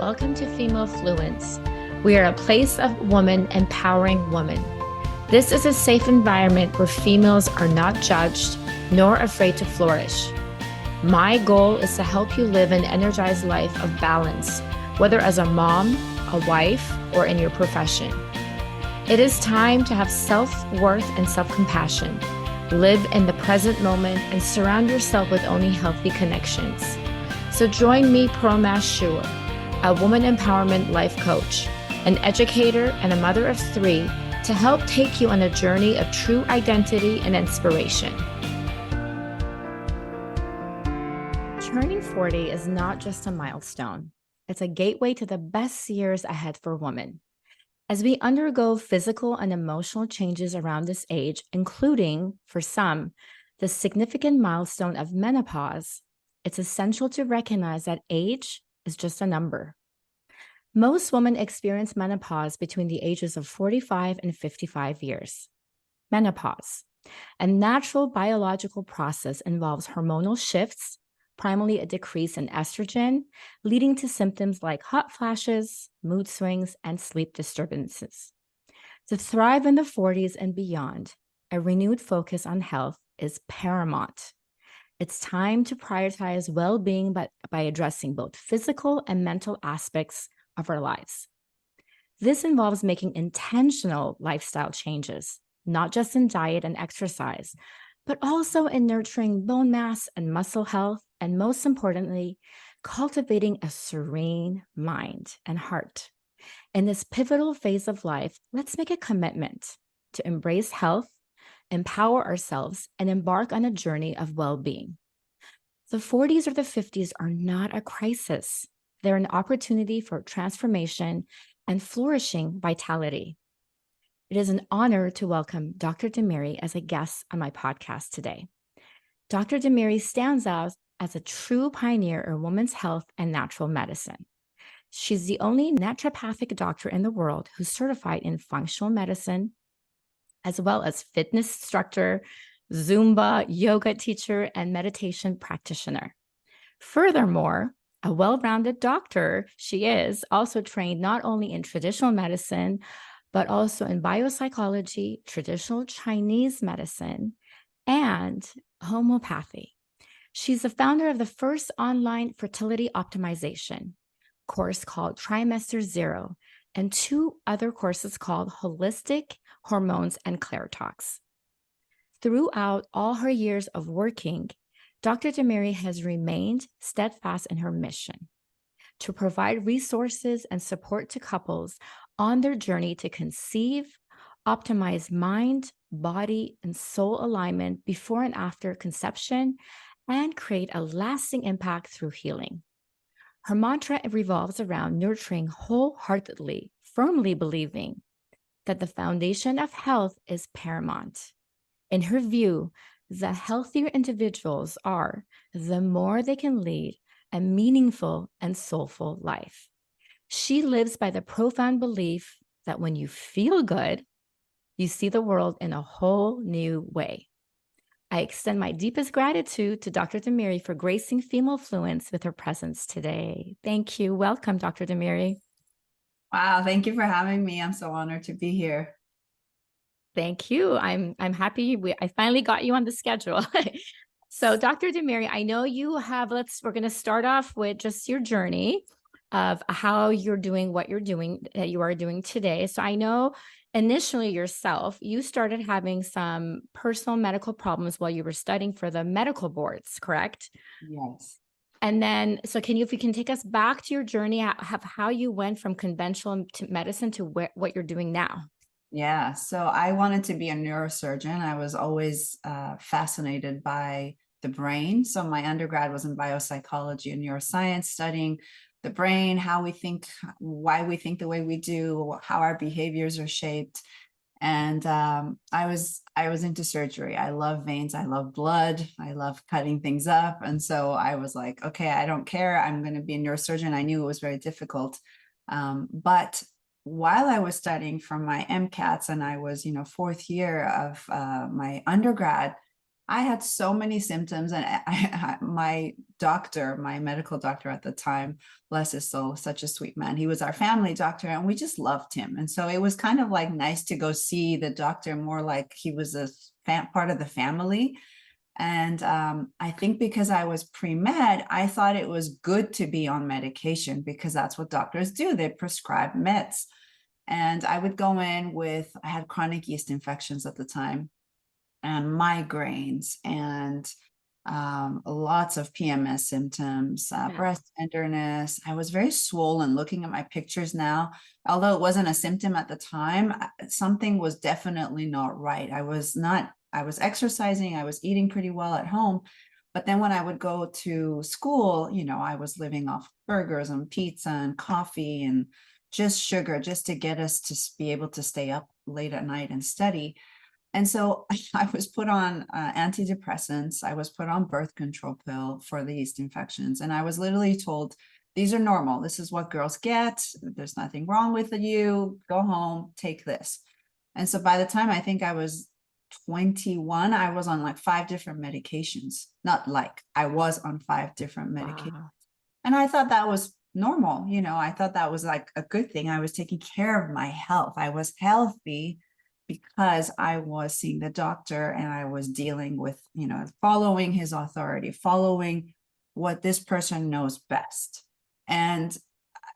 Welcome to Female Fluence. We are a place of women empowering women. This is a safe environment where females are not judged nor afraid to flourish. My goal is to help you live an energized life of balance, whether as a mom, a wife, or in your profession. It is time to have self-worth and self-compassion. Live in the present moment and surround yourself with only healthy connections. So join me, Promash Shua, a woman empowerment life coach, an educator, and a mother of three, to help take you on a journey of true identity and inspiration. Turning 40 is not just a milestone. It's a gateway to the best years ahead for women. As we undergo physical and emotional changes around this age, including, for some, the significant milestone of menopause, it's essential to recognize that age is just a number. Most women experience menopause between the ages of 45 and 55 years. Menopause, a natural biological process, involves hormonal shifts, primarily a decrease in estrogen, leading to symptoms like hot flashes, mood swings, and sleep disturbances. To thrive in the 40s and beyond, a renewed focus on health is paramount. It's time to prioritize well-being by addressing both physical and mental aspects of our lives. This involves making intentional lifestyle changes, not just in diet and exercise, but also in nurturing bone mass and muscle health, and most importantly, cultivating a serene mind and heart. In this pivotal phase of life, let's make a commitment to embrace health, empower ourselves, and embark on a journey of well-being. The 40s or the 50s are not a crisis. They're an opportunity for transformation and flourishing vitality. It is an honor to welcome Dr. Demeri as a guest on my podcast today. Dr. Demeri stands out as a true pioneer in women's health and natural medicine. She's the only naturopathic doctor in the world who's certified in functional medicine, as well as fitness instructor, Zumba, yoga teacher, and meditation practitioner. Furthermore, a well-rounded doctor, she is also trained not only in traditional medicine, but also in biopsychology, traditional Chinese medicine, and homeopathy. She's the founder of the first online fertility optimization course called Trimester Zero, and two other courses called Holistic Hormones and Claire Talks. Throughout all her years of working, Dr. Demeri has remained steadfast in her mission to provide resources and support to couples on their journey to conceive, optimize mind, body, and soul alignment before and after conception, and create a lasting impact through healing. Her mantra revolves around nurturing wholeheartedly, firmly believing that the foundation of health is paramount. In her view, the healthier individuals are, the more they can lead a meaningful and soulful life. She lives by the profound belief that when you feel good, you see the world in a whole new way. I extend my deepest gratitude to Dr. Demeri for gracing Female Fluence with her presence today. Thank you. Welcome, Dr. Demeri. Wow, thank you for having me. I'm so honored to be here. Thank you. I'm happy I finally got you on the schedule. So, Dr. Demeri, I know you have, we're going to start off with just your journey of how you're doing what you are doing today. So I know initially yourself, you started having some personal medical problems while you were studying for the medical boards, correct? Yes. And then, so if you can take us back to your journey of how you went from conventional medicine to what you're doing now. Yeah, so I wanted to be a neurosurgeon. I was always fascinated by the brain. So my undergrad was in biopsychology and neuroscience, studying the brain, how we think, why we think the way we do, how our behaviors are shaped. And I was into surgery. I love veins. I love blood. I love cutting things up. And so I was like, okay, I don't care. I'm going to be a neurosurgeon. I knew it was very difficult. But while I was studying for my MCATs and I was, fourth year of my undergrad, I had so many symptoms, and my doctor, my medical doctor at the time, bless his soul, such a sweet man. He was our family doctor, and we just loved him. And so it was kind of like nice to go see the doctor more like he was a part of the family. And I think because I was pre-med, I thought it was good to be on medication because that's what doctors do. They prescribe meds. And I would go in with, I had chronic yeast infections at the time and migraines and lots of PMS symptoms, Yeah. breast tenderness. I was very swollen looking at my pictures now. Although it wasn't a symptom at the time, something was definitely not right. I was exercising, I was eating pretty well at home. But then when I would go to school, I was living off burgers and pizza and coffee and just sugar just to get us to be able to stay up late at night and study. And so I was put on antidepressants. I was put on birth control pill for the yeast infections. And I was literally told, these are normal. This is what girls get. There's nothing wrong with you. Go home, take this. And so by the time I think I was 21, I was on like 5 different medications. Not like, I was on 5 different medications. Wow. And I thought that was normal. I thought that was like a good thing. I was taking care of my health. I was healthy because I was seeing the doctor and I was dealing with, following his authority, following what this person knows best. And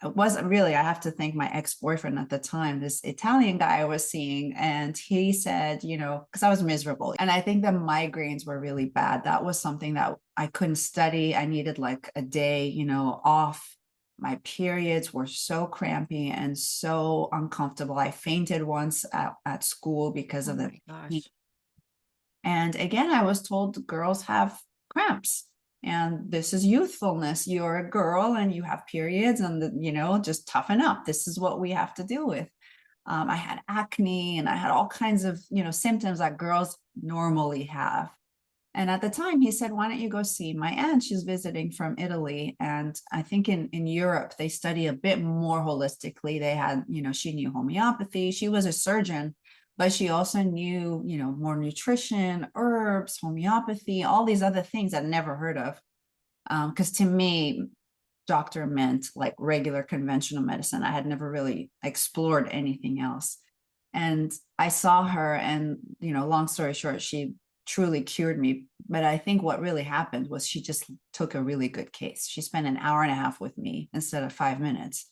it wasn't really, I have to thank my ex-boyfriend at the time, this Italian guy I was seeing. And he said, because I was miserable. And I think the migraines were really bad. That was something that I couldn't study. I needed like a day, off. My periods were so crampy and so uncomfortable. I fainted once at school because Oh of the my heat. gosh. And again, I was told girls have cramps and this is youthfulness. You're a girl and you have periods and, just toughen up. This is what we have to deal with. I had acne and I had all kinds of, symptoms that girls normally have. And at the time, he said, why don't you go see my aunt? She's visiting from Italy. And I think in Europe, they study a bit more holistically. They had, she knew homeopathy. She was a surgeon, but she also knew, more nutrition, herbs, homeopathy, all these other things I'd never heard of. Because to me, doctor meant like regular conventional medicine. I had never really explored anything else. And I saw her, and, long story short, she truly cured me. But I think what really happened was she just took a really good case. She spent an hour and a half with me instead of 5 minutes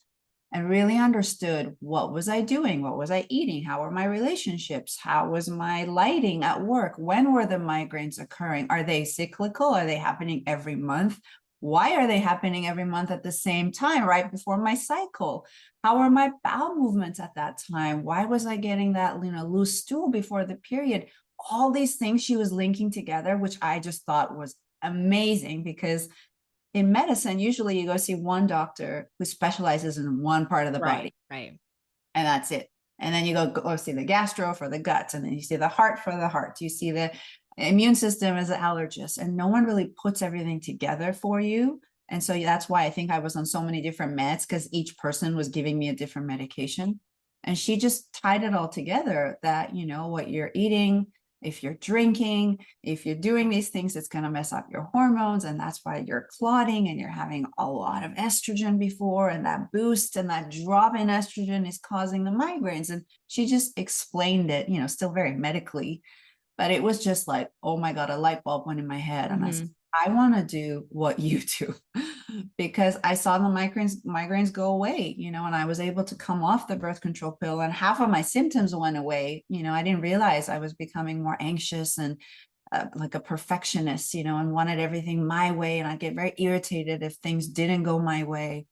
and really understood what was I doing? What was I eating? How were my relationships? How was my lighting at work? When were the migraines occurring? Are they cyclical? Are they happening every month? Why are they happening every month at the same time, right before my cycle? How are my bowel movements at that time? Why was I getting that, loose stool before the period? All these things she was linking together, which I just thought was amazing because in medicine, usually you go see one doctor who specializes in one part of the body, Right. and that's it. And then you go see the gastro for the guts, and then you see the heart for the heart. You see the immune system as an allergist, and no one really puts everything together for you. And so that's why I think I was on so many different meds, because each person was giving me a different medication. And she just tied it all together that, what you're eating, if you're drinking, if you're doing these things, it's going to mess up your hormones. And that's why you're clotting and you're having a lot of estrogen before. And that boost and that drop in estrogen is causing the migraines. And she just explained it, still very medically. But it was just like, oh my God, a light bulb went in my head. And I said, I want to do what you do because I saw the migraines go away, and I was able to come off the birth control pill and half of my symptoms went away. I didn't realize I was becoming more anxious and like a perfectionist, and wanted everything my way. And I get very irritated if things didn't go my way,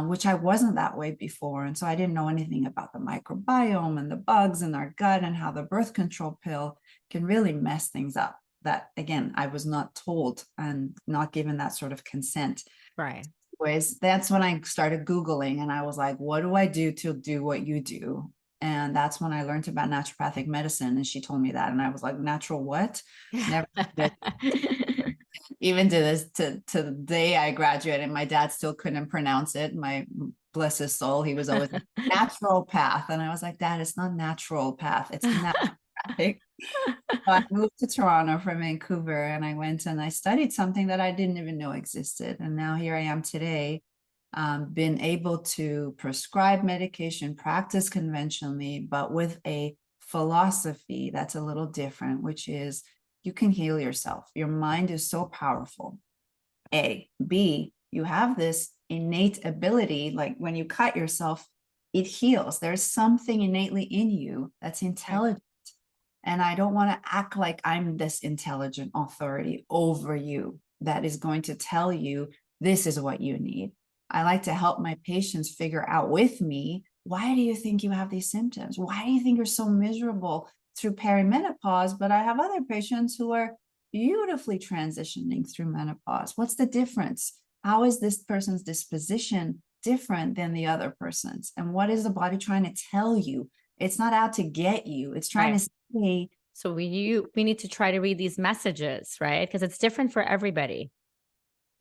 which I wasn't that way before. And so I didn't know anything about the microbiome and the bugs in our gut and how the birth control pill can really mess things up. That again, I was not told and not given that sort of consent. Right. Anyways, that's when I started Googling and I was like, what do I do to do what you do? And that's when I learned about naturopathic medicine. And she told me that. And I was like, natural what? Never did. Even to this, to the day I graduated, my dad still couldn't pronounce it. My bless his soul, he was always natural path. And I was like, Dad, it's not natural path. It's natural. topic. So I moved to Toronto from Vancouver, and I went and I studied something that I didn't even know existed. And now here I am today, been able to prescribe medication, practice conventionally, but with a philosophy that's a little different, which is you can heal yourself. Your mind is so powerful. A. B, you have this innate ability, like when you cut yourself, it heals. There's something innately in you that's Right. intelligent. And I don't want to act like I'm this intelligent authority over you that is going to tell you this is what you need. I like to help my patients figure out with me, why do you think you have these symptoms? Why do you think you're so miserable through perimenopause? But I have other patients who are beautifully transitioning through menopause. What's the difference? How is this person's disposition different than the other person's? And what is the body trying to tell you? It's not out to get you. It's trying Right. to say, So we need to try to read these messages, right? Because it's different for everybody.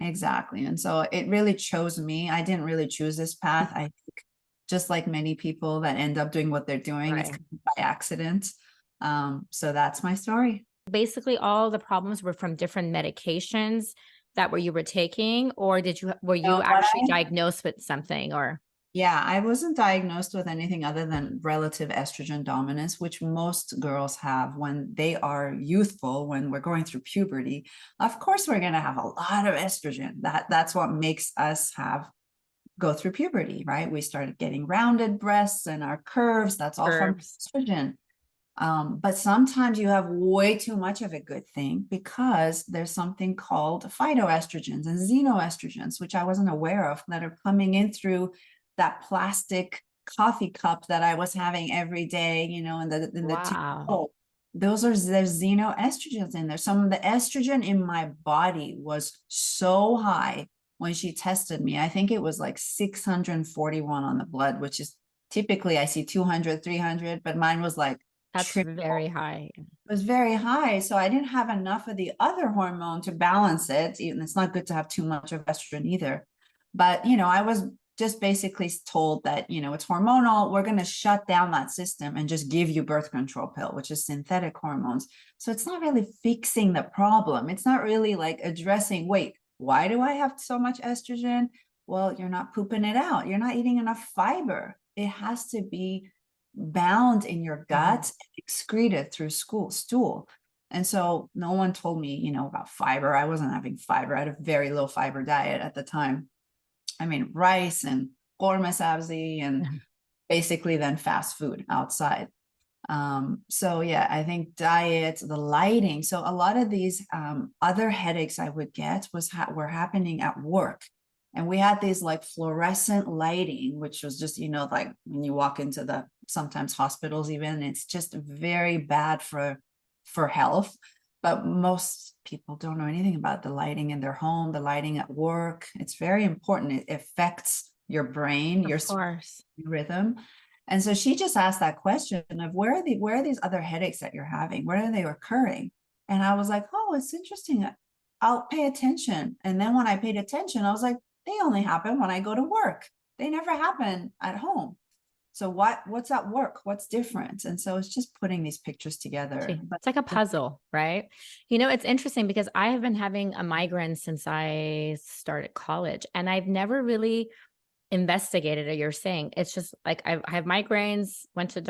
exactly. And so it really chose me. I didn't really choose this path. I think just like many people that end up doing what they're doing, it's Right. kind of by accident. So that's my story. Basically, all the problems were from different medications that you were taking, or were you So what actually I diagnosed with something, or Yeah, I wasn't diagnosed with anything other than relative estrogen dominance, which most girls have when they are youthful, when we're going through puberty. Of course, we're going to have a lot of estrogen. That's what makes us have go through puberty, right? We started getting rounded breasts and our curves. That's all from herbs? estrogen. But sometimes you have way too much of a good thing because there's something called phytoestrogens and xenoestrogens, which I wasn't aware of, that are coming in through that plastic coffee cup that I was having every day, in the Wow. oh, there's xenoestrogens in there. Some of the estrogen in my body was so high when she tested me. I think it was like 641 on the blood, which is typically I see 200, 300, but mine was like That's triple. very high. It was very high. So I didn't have enough of the other hormone to balance it. And it's not good to have too much of estrogen either. But, I was just basically told that, it's hormonal. We're going to shut down that system and just give you birth control pill, which is synthetic hormones. So it's not really fixing the problem. It's not really like addressing, wait, why do I have so much estrogen? Well, you're not pooping it out. You're not eating enough fiber. It has to be bound in your Mhm. gut and excreted through stool. And so no one told me, about fiber. I wasn't having fiber. I had a very low fiber diet at the time. I mean, rice and korma sabzi and basically then fast food outside. So yeah, I think diet, the lighting. So a lot of these other headaches I would get were happening at work. And we had these like fluorescent lighting, which was just, like when you walk into the sometimes hospitals, even it's just very bad for health. But most people don't know anything about the lighting in their home, the lighting at work. It's very important. It affects your brain, your Of course. rhythm. And so she just asked that question of where are these other headaches that you're having? Where are they occurring? And I was like, oh, it's interesting. I'll pay attention. And then when I paid attention, I was like, they only happen when I go to work. They never happen at home. So what's at work? What's different? And so it's just putting these pictures together. See, But it's like a puzzle, right? It's interesting because I have been having a migraine since I started college, and I've never really investigated it. You're saying it's just like I have migraines, went to the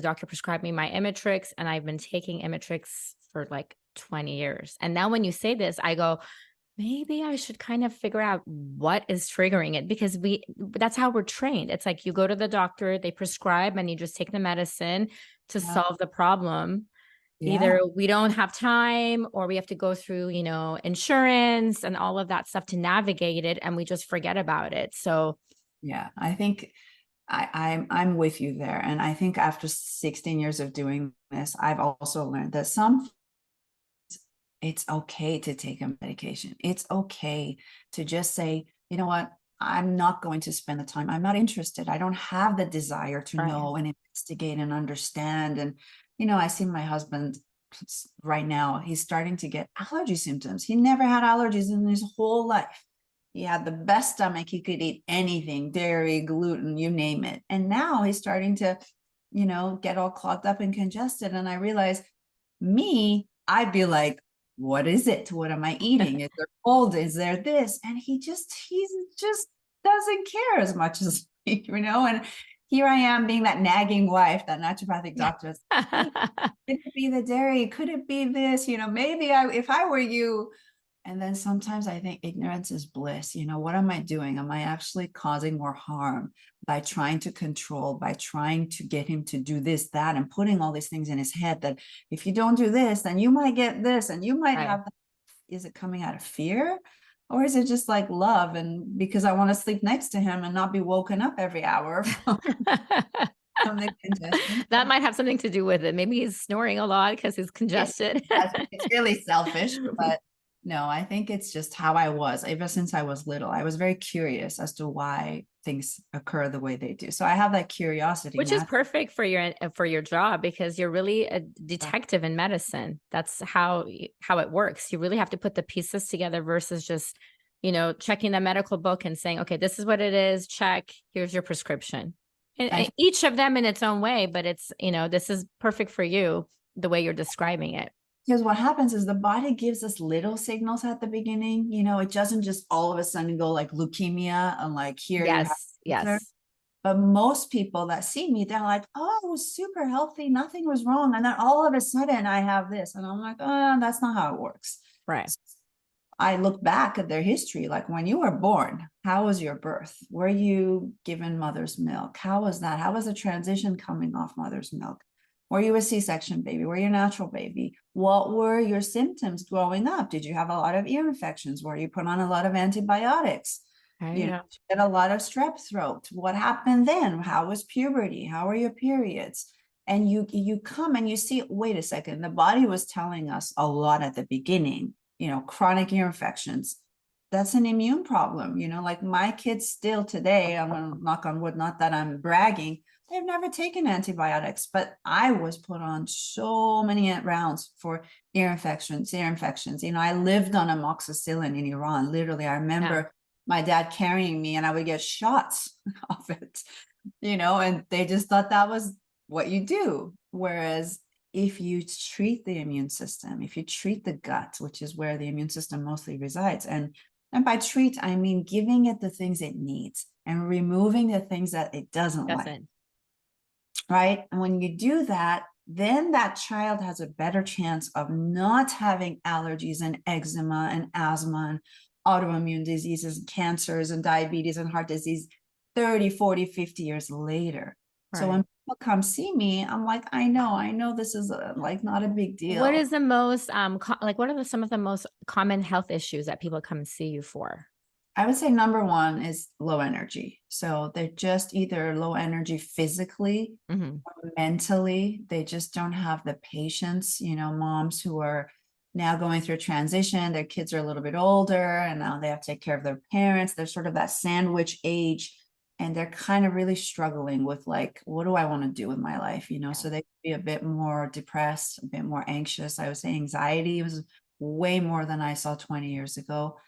doctor prescribed me my Imatrix, and I've been taking Imatrix for like 20 years. And now when you say this, I go, maybe I should kind of figure out what is triggering it, because that's how we're trained. It's like you go to the doctor, they prescribe, and you just take the medicine to yeah, solve the problem. yeah, Either we don't have time, or we have to go through, insurance and all of that stuff to navigate it, and we just forget about it. So yeah. I think I'm with you there. And I think after 16 years of doing this, I've also learned that it's okay to take a medication. It's okay to just say, you know what? I'm not going to spend the time. I'm not interested. I don't have the desire to right. know and investigate and understand. And, I see my husband right now, he's starting to get allergy symptoms. He never had allergies in his whole life. He had the best stomach. He could eat anything, dairy, gluten, you name it. And now he's starting to get all clogged up and congested. And I realized I'd be like, what is it? What am I eating? Is there cold? Is there this? And he's just doesn't care as much as me, and here I am being that nagging wife, that naturopathic doctor. Hey, could it be the dairy? Could it be this? Maybe if I were you. And then sometimes I think ignorance is bliss. What am I doing? Am I actually causing more harm by trying to control, by trying to get him to do this, that, and putting all these things in his head that if you don't do this, then you might get this and you might Right. have that. Is it coming out of fear? Or is it just like love? And because I want to sleep next to him and not be woken up every hour from the congestion. That might have something to do with it. Maybe he's snoring a lot because he's congested. It's really selfish, but no, I think it's just how I was ever since I was little. I was very curious as to why things occur the way they do. So I have that curiosity. Which is perfect for your job, because you're really a detective in medicine. That's how it works. You really have to put the pieces together versus just, checking the medical book and saying, okay, this is what it is. Check. Here's your prescription. And each of them in its own way, but it's, this is perfect for you the way you're describing it. Because what happens is the body gives us little signals at the beginning. It doesn't just all of a sudden go like leukemia and like here you have cancer. Yes. But most people that see me, they're like, oh, I was super healthy. Nothing was wrong. And then all of a sudden I have this. And I'm like, oh, that's not how it works. Right. So I look back at their history. Like when you were born, how was your birth? Were you given mother's milk? How was that? How was the transition coming off mother's milk? Were you a C-section baby? Were you a natural baby? What were your symptoms growing up? Did you have a lot of ear infections? Were you put on a lot of antibiotics? You get a lot of strep throat. What happened then? How was puberty? How are your periods? And you come and you see, wait a second, the body was telling us a lot at the beginning, chronic ear infections. That's an immune problem. Like my kids still today, I'm going to knock on wood, not that I'm bragging, they've never taken antibiotics, but I was put on so many rounds for ear infections. I lived on amoxicillin in Iran. Literally, I remember my dad carrying me and I would get shots of it, and they just thought that was what you do. Whereas if you treat the immune system, if you treat the gut, which is where the immune system mostly resides, and by treat, I mean giving it the things it needs and removing the things that it doesn't like. Right? And when you do that, then that child has a better chance of not having allergies and eczema and asthma and autoimmune diseases, and cancers and diabetes and heart disease 30, 40, 50 years later. Right. So when people come see me, I'm like, I know this is like not a big deal. What is the most, what are some of the most common health issues that people come see you for? I would say number one is low energy. So they're just either low energy physically, or mentally. They just don't have the patience. Moms who are now going through a transition, their kids are a little bit older and now they have to take care of their parents. They're sort of that sandwich age and they're kind of really struggling with like, what do I want to do with my life? So they could be a bit more depressed, a bit more anxious. I would say anxiety was way more than I saw 20 years ago.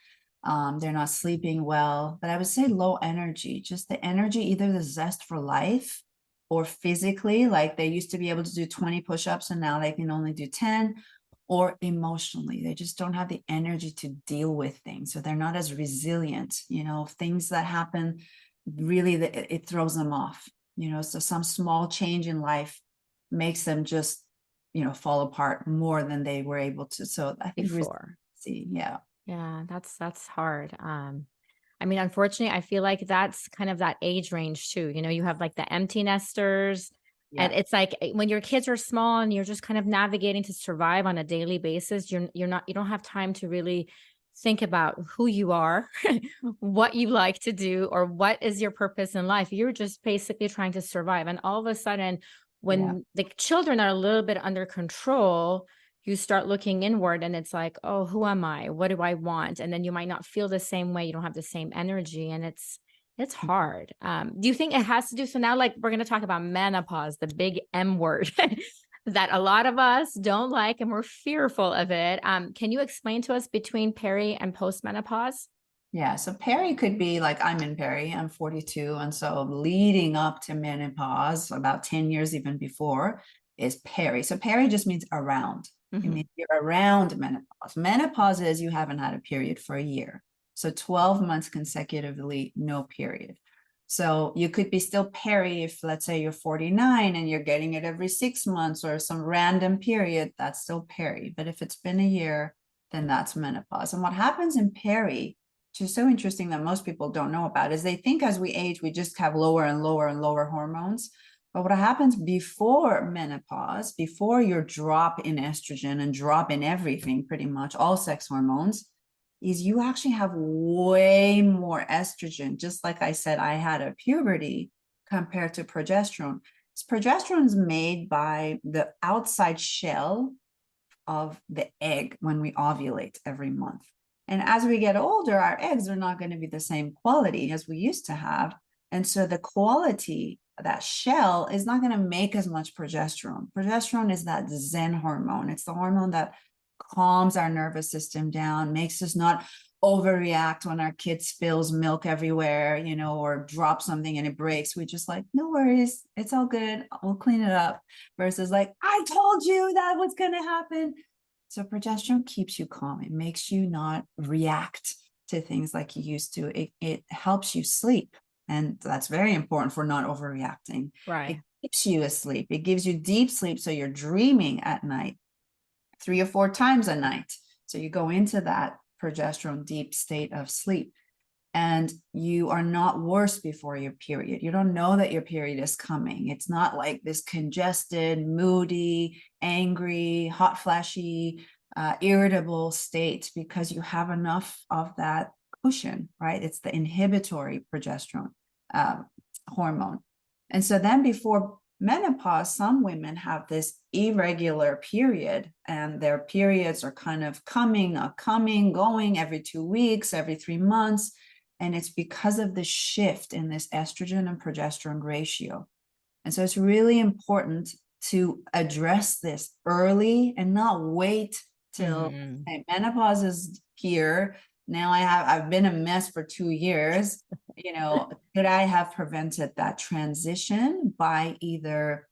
They're not sleeping well, but I would say low energy, just the energy, either the zest for life or physically, like they used to be able to do 20 push-ups and now they can only do 10, or emotionally, they just don't have the energy to deal with things. So they're not as resilient, things that happen, really, it throws them off, so some small change in life makes them just, fall apart more than they were able to. So I think before. Yeah, that's hard. I mean, unfortunately, I feel like that's kind of that age range too. You have like the empty nesters, and it's like when your kids are small and you're just kind of navigating to survive on a daily basis, you don't have time to really think about who you are, what you like to do, or what is your purpose in life. You're just basically trying to survive. And all of a sudden, when the children are a little bit under control, you start looking inward and it's like, oh, who am I? What do I want? And then you might not feel the same way. You don't have the same energy and it's hard. Do you think it has to do? So now like we're going to talk about menopause, the big M word that a lot of us don't like and we're fearful of it. Can you explain to us between peri and post menopause? Yeah, so peri could be like I'm in peri, I'm 42. And so leading up to menopause, about 10 years even before, is peri. So peri just means around. It Hmm. means you're around menopause. Menopause is you haven't had a period for a year. So 12 months consecutively, no period. So you could be still peri if, let's say, you're 49 and you're getting it every 6 months or some random period, that's still peri. But if it's been a year, then that's menopause. And what happens in peri, which is so interesting that most people don't know about, is they think as we age, we just have lower and lower and lower hormones. But what happens before menopause, before your drop in estrogen and drop in everything, pretty much all sex hormones, is you actually have way more estrogen. Just like I said, I had a puberty compared to progesterone. Progesterone is made by the outside shell of the egg when we ovulate every month. And as we get older, our eggs are not going to be the same quality as we used to have. And so the quality, that shell, is not going to make as much progesterone. Progesterone is that Zen hormone. It's the hormone that calms our nervous system down, makes us not overreact when our kid spills milk everywhere, or drop something and it breaks. We just like, no worries, it's all good, we'll clean it up. Versus like, I told you that was going to happen. So progesterone keeps you calm. It makes you not react to things like you used to. It helps you sleep. And that's very important for not overreacting. It Right. keeps you asleep. It gives you deep sleep. So you're dreaming at night 3 or 4 times a night. So you go into that progesterone deep state of sleep and you are not worse before your period. You don't know that your period is coming. It's not like this congested, moody, angry, hot flashy, irritable state because you have enough of that cushion, right? It's the inhibitory progesterone hormone. And so then before menopause, some women have this irregular period, and their periods are kind of coming, not coming, going every 2 weeks, every 3 months. And it's because of the shift in this estrogen and progesterone ratio. And so it's really important to address this early and not wait till Hmm. menopause is here. Now I've been a mess for 2 years. Could I have prevented that transition by either,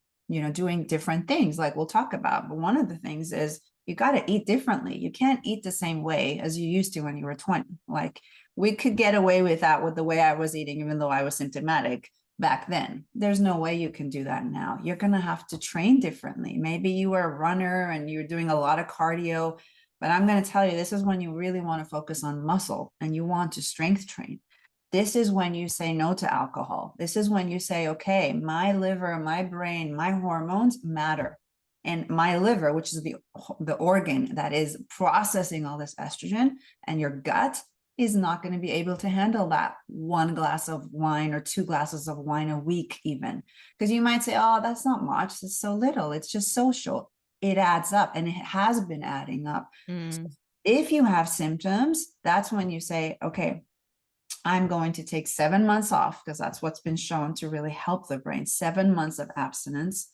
doing different things like we'll talk about. But one of the things is you got to eat differently. You can't eat the same way as you used to when you were 20. Like we could get away with that with the way I was eating, even though I was symptomatic back then. There's no way you can do that now. You're going to have to train differently. Maybe you were a runner and you're doing a lot of cardio, but I'm going to tell you, this is when you really want to focus on muscle and you want to strength train. This is when you say no to alcohol. This is when you say, okay, my liver, my brain, my hormones matter. And my liver, which is the organ that is processing all this estrogen, and your gut is not going to be able to handle that 1 glass of wine or 2 glasses of wine a week, even. Because you might say, oh, that's not much. It's so little. It's just social. It adds up, and it has been adding up. So Mm. if you have symptoms, that's when you say, okay, I'm going to take 7 months off, because that's what's been shown to really help the brain. 7 months of abstinence.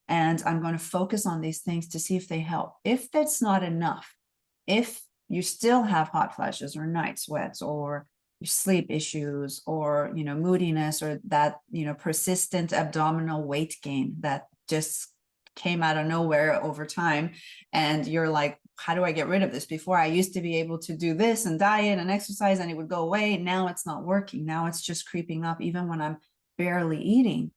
And I'm going to focus on these things to see if they help. If that's not enough, if you still have hot flashes or night sweats or sleep issues or moodiness or that persistent abdominal weight gain that just came out of nowhere over time, and you're like, how do I get rid of this? Before I used to be able to do this and diet and exercise and it would go away. Now it's not working. Now it's just creeping up even when I'm barely eating.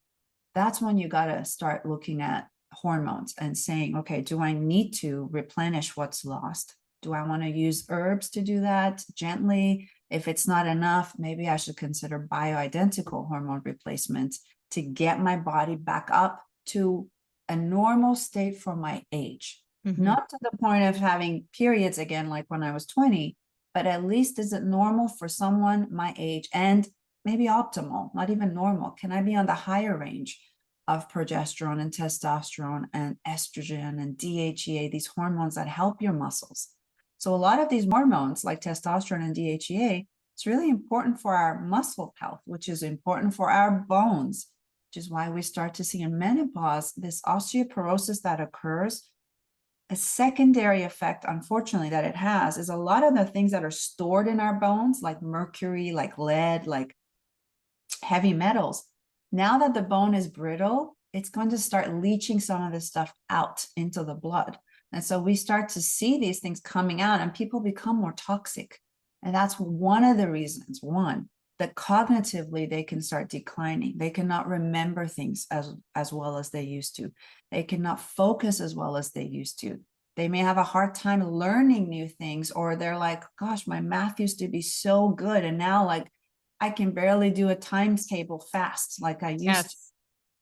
That's when you got to start looking at hormones and saying, okay, do I need to replenish what's lost? Do I want to use herbs to do that gently? If it's not enough, maybe I should consider bioidentical hormone replacement to get my body back up to a normal state for my age. Hmm. Not to the point of having periods again, like when I was 20, but at least is it normal for someone my age, and maybe optimal, not even normal? Can I be on the higher range of progesterone and testosterone and estrogen and DHEA, these hormones that help your muscles? So a lot of these hormones like testosterone and DHEA, it's really important for our muscle health, which is important for our bones, which is why we start to see in menopause this osteoporosis that occurs a secondary effect, unfortunately, that it has is a lot of the things that are stored in our bones, like mercury, like lead, like heavy metals. Now that the bone is brittle, it's going to start leaching some of this stuff out into the blood. And so we start to see these things coming out and people become more toxic. And that's one of the reasons, one, that cognitively they can start declining. They cannot remember things as well as they used to. They cannot focus as well as they used to. They may have a hard time learning new things, or they're like, gosh, my math used to be so good. And now like I can barely do a times table fast like I used to.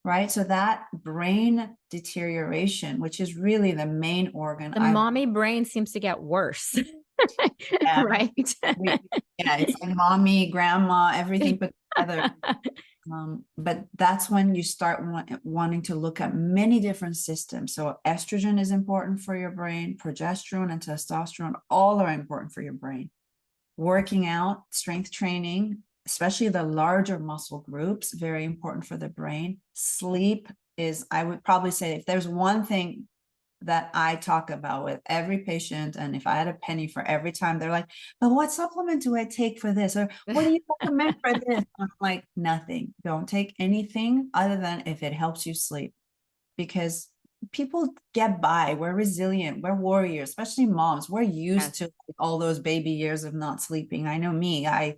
Right. So that brain deterioration, which is really the main organ. The mommy brain seems to get worse. Yeah, right. Yeah, it's like mommy, grandma, everything put together. But that's when you start wanting to look at many different systems. So estrogen is important for your brain, progesterone and testosterone, all are important for your brain. Working out, strength training, especially the larger muscle groups, very important for the brain. Sleep is, I would probably say, if there's one thing that I talk about with every patient, and if I had a penny for every time they're like, but what supplement do I take for this? Or what do you recommend for this? I'm like, nothing. Don't take anything other than if it helps you sleep. Because people get by. We're resilient. We're warriors, especially moms. We're used to all those baby years of not sleeping. I know me. I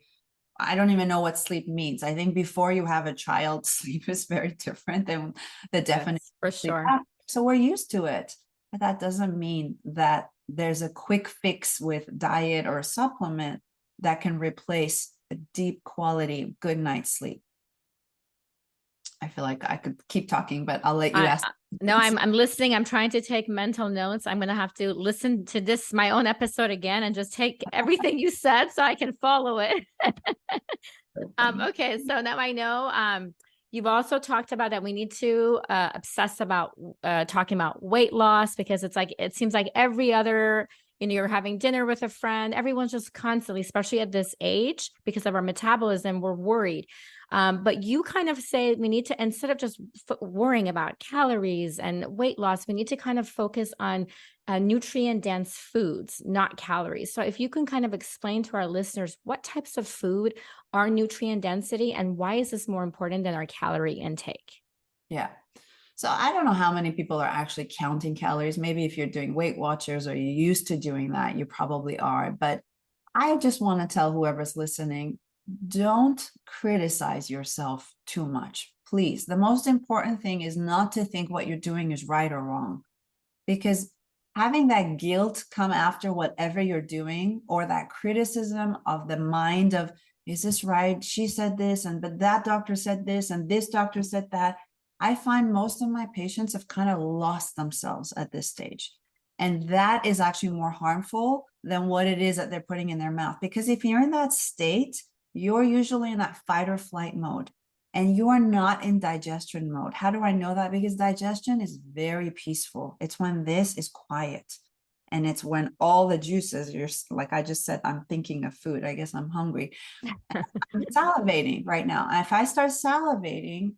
don't even know what sleep means. I think before you have a child, sleep is very different than the definition. For sure. So we're used to it. But that doesn't mean that there's a quick fix with diet or a supplement that can replace a deep quality, good night's sleep. I feel like I could keep talking, but I'll let you ask. No, I'm listening. I'm trying to take mental notes. I'm going to have to listen to this, my own episode again, and just take everything you said so I can follow it. Okay. So now I know, you've also talked about that we need to obsess about talking about weight loss, because it's like, it seems like every other, you're having dinner with a friend, everyone's just constantly, especially at this age, because of our metabolism, we're worried. But you kind of say we need to, instead of just worrying about calories and weight loss, we need to kind of focus on nutrient dense foods, not calories. So if you can kind of explain to our listeners what types of food are nutrient density and why is this more important than our calorie intake? Yeah. So I don't know how many people are actually counting calories. Maybe if you're doing Weight Watchers or you're used to doing that, you probably are. But I just want to tell whoever's listening, don't criticize yourself too much, please. The most important thing is not to think what you're doing is right or wrong, because having that guilt come after whatever you're doing, or that criticism of the mind of, is this right? She said this, and but that doctor said this, and this doctor said that. I find most of my patients have kind of lost themselves at this stage. And that is actually more harmful than what it is that they're putting in their mouth. Because if you're in that state, you're usually in that fight or flight mode and you are not in digestion mode. How do I know that? Because digestion is very peaceful. It's when this is quiet. And it's when all the juices, you're like I just said, I'm thinking of food. I guess I'm hungry. I'm salivating right now. If I start salivating,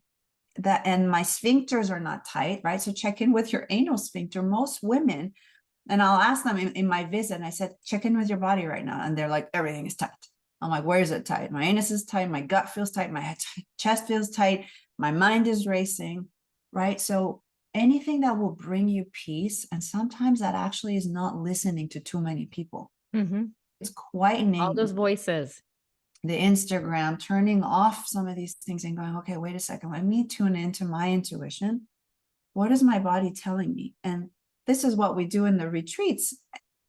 that and my sphincters are not tight, right? So check in with your anal sphincter. Most women, and I'll ask them in my visit, and I said, check in with your body right now. And they're like, everything is tight. I'm like, where is it tight? My anus is tight. My gut feels tight. My chest feels tight. My mind is racing, right? So anything that will bring you peace. And sometimes that actually is not listening to too many people. Mm-hmm. It's quietening all those voices. The Instagram, turning off some of these things and going, okay, wait a second, let me tune into my intuition. What is my body telling me? And this is what we do in the retreats.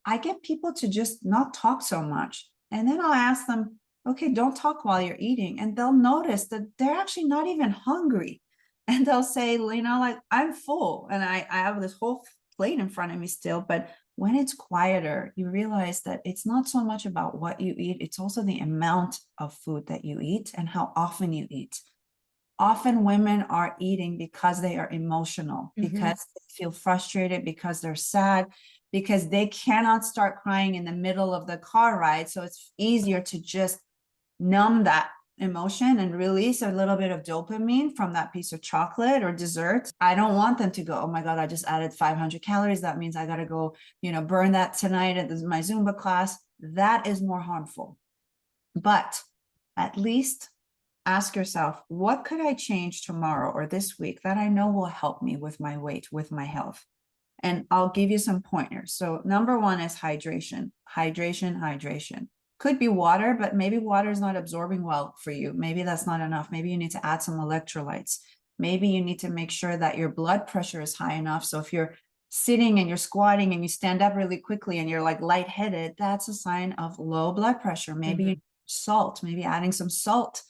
I get people to just not talk so much. And then I'll ask them, okay, don't talk while you're eating. And they'll notice that they're actually not even hungry. And they'll say, like, I'm full. And I have this whole plate in front of me still, but when it's quieter, you realize that it's not so much about what you eat, it's also the amount of food that you eat and how often you eat. Often women are eating because they are emotional, because they feel frustrated, because they're sad, because they cannot start crying in the middle of the car ride. So it's easier to just numb that emotion and release a little bit of dopamine from that piece of chocolate or dessert. I don't want them to go, oh my God, I just added 500 calories. That means I got to go, burn that tonight at my Zumba class. That is more harmful. But at least ask yourself, what could I change tomorrow or this week that I know will help me with my weight, with my health? And I'll give you some pointers. So number one is hydration, hydration, hydration. Could be water, but maybe water is not absorbing well for you. Maybe that's not enough. Maybe you need to add some electrolytes. Maybe you need to make sure that your blood pressure is high enough. So if you're sitting and you're squatting and you stand up really quickly and you're like lightheaded, that's a sign of low blood pressure. Maybe you need salt, maybe adding some salt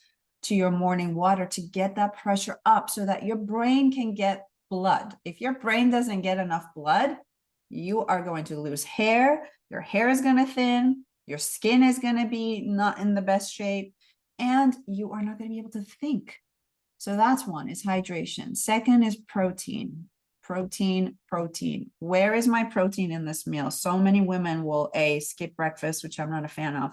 to your morning water to get that pressure up so that your brain can get blood. If your brain doesn't get enough blood, you are going to lose hair. Your hair is going to thin. Your skin is going to be not in the best shape, and you are not going to be able to think. So that's one, is hydration. Second is protein. Protein, protein. Where is my protein in this meal? So many women will skip breakfast, which I'm not a fan of.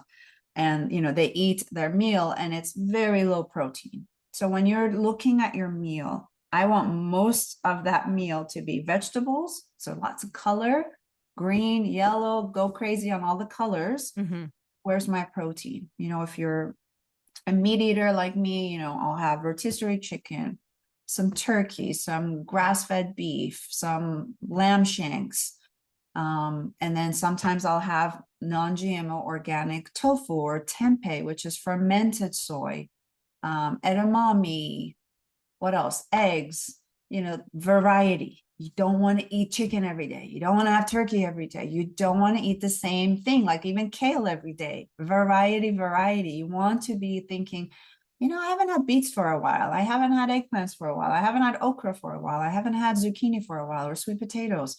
And they eat their meal and it's very low protein. So when you're looking at your meal, I want most of that meal to be vegetables. So lots of color, green, yellow, go crazy on all the colors. Where's my protein? If you're a meat eater like me, I'll have rotisserie chicken, some turkey, some grass-fed beef, some lamb shanks. And then sometimes I'll have non-GMO organic tofu or tempeh, which is fermented soy, edamame, what else? Eggs, variety. You don't want to eat chicken every day. You don't want to have turkey every day. You don't want to eat the same thing, like even kale every day. Variety, variety. You want to be thinking, I haven't had beets for a while. I haven't had eggplants for a while. I haven't had okra for a while. I haven't had zucchini for a while, or sweet potatoes.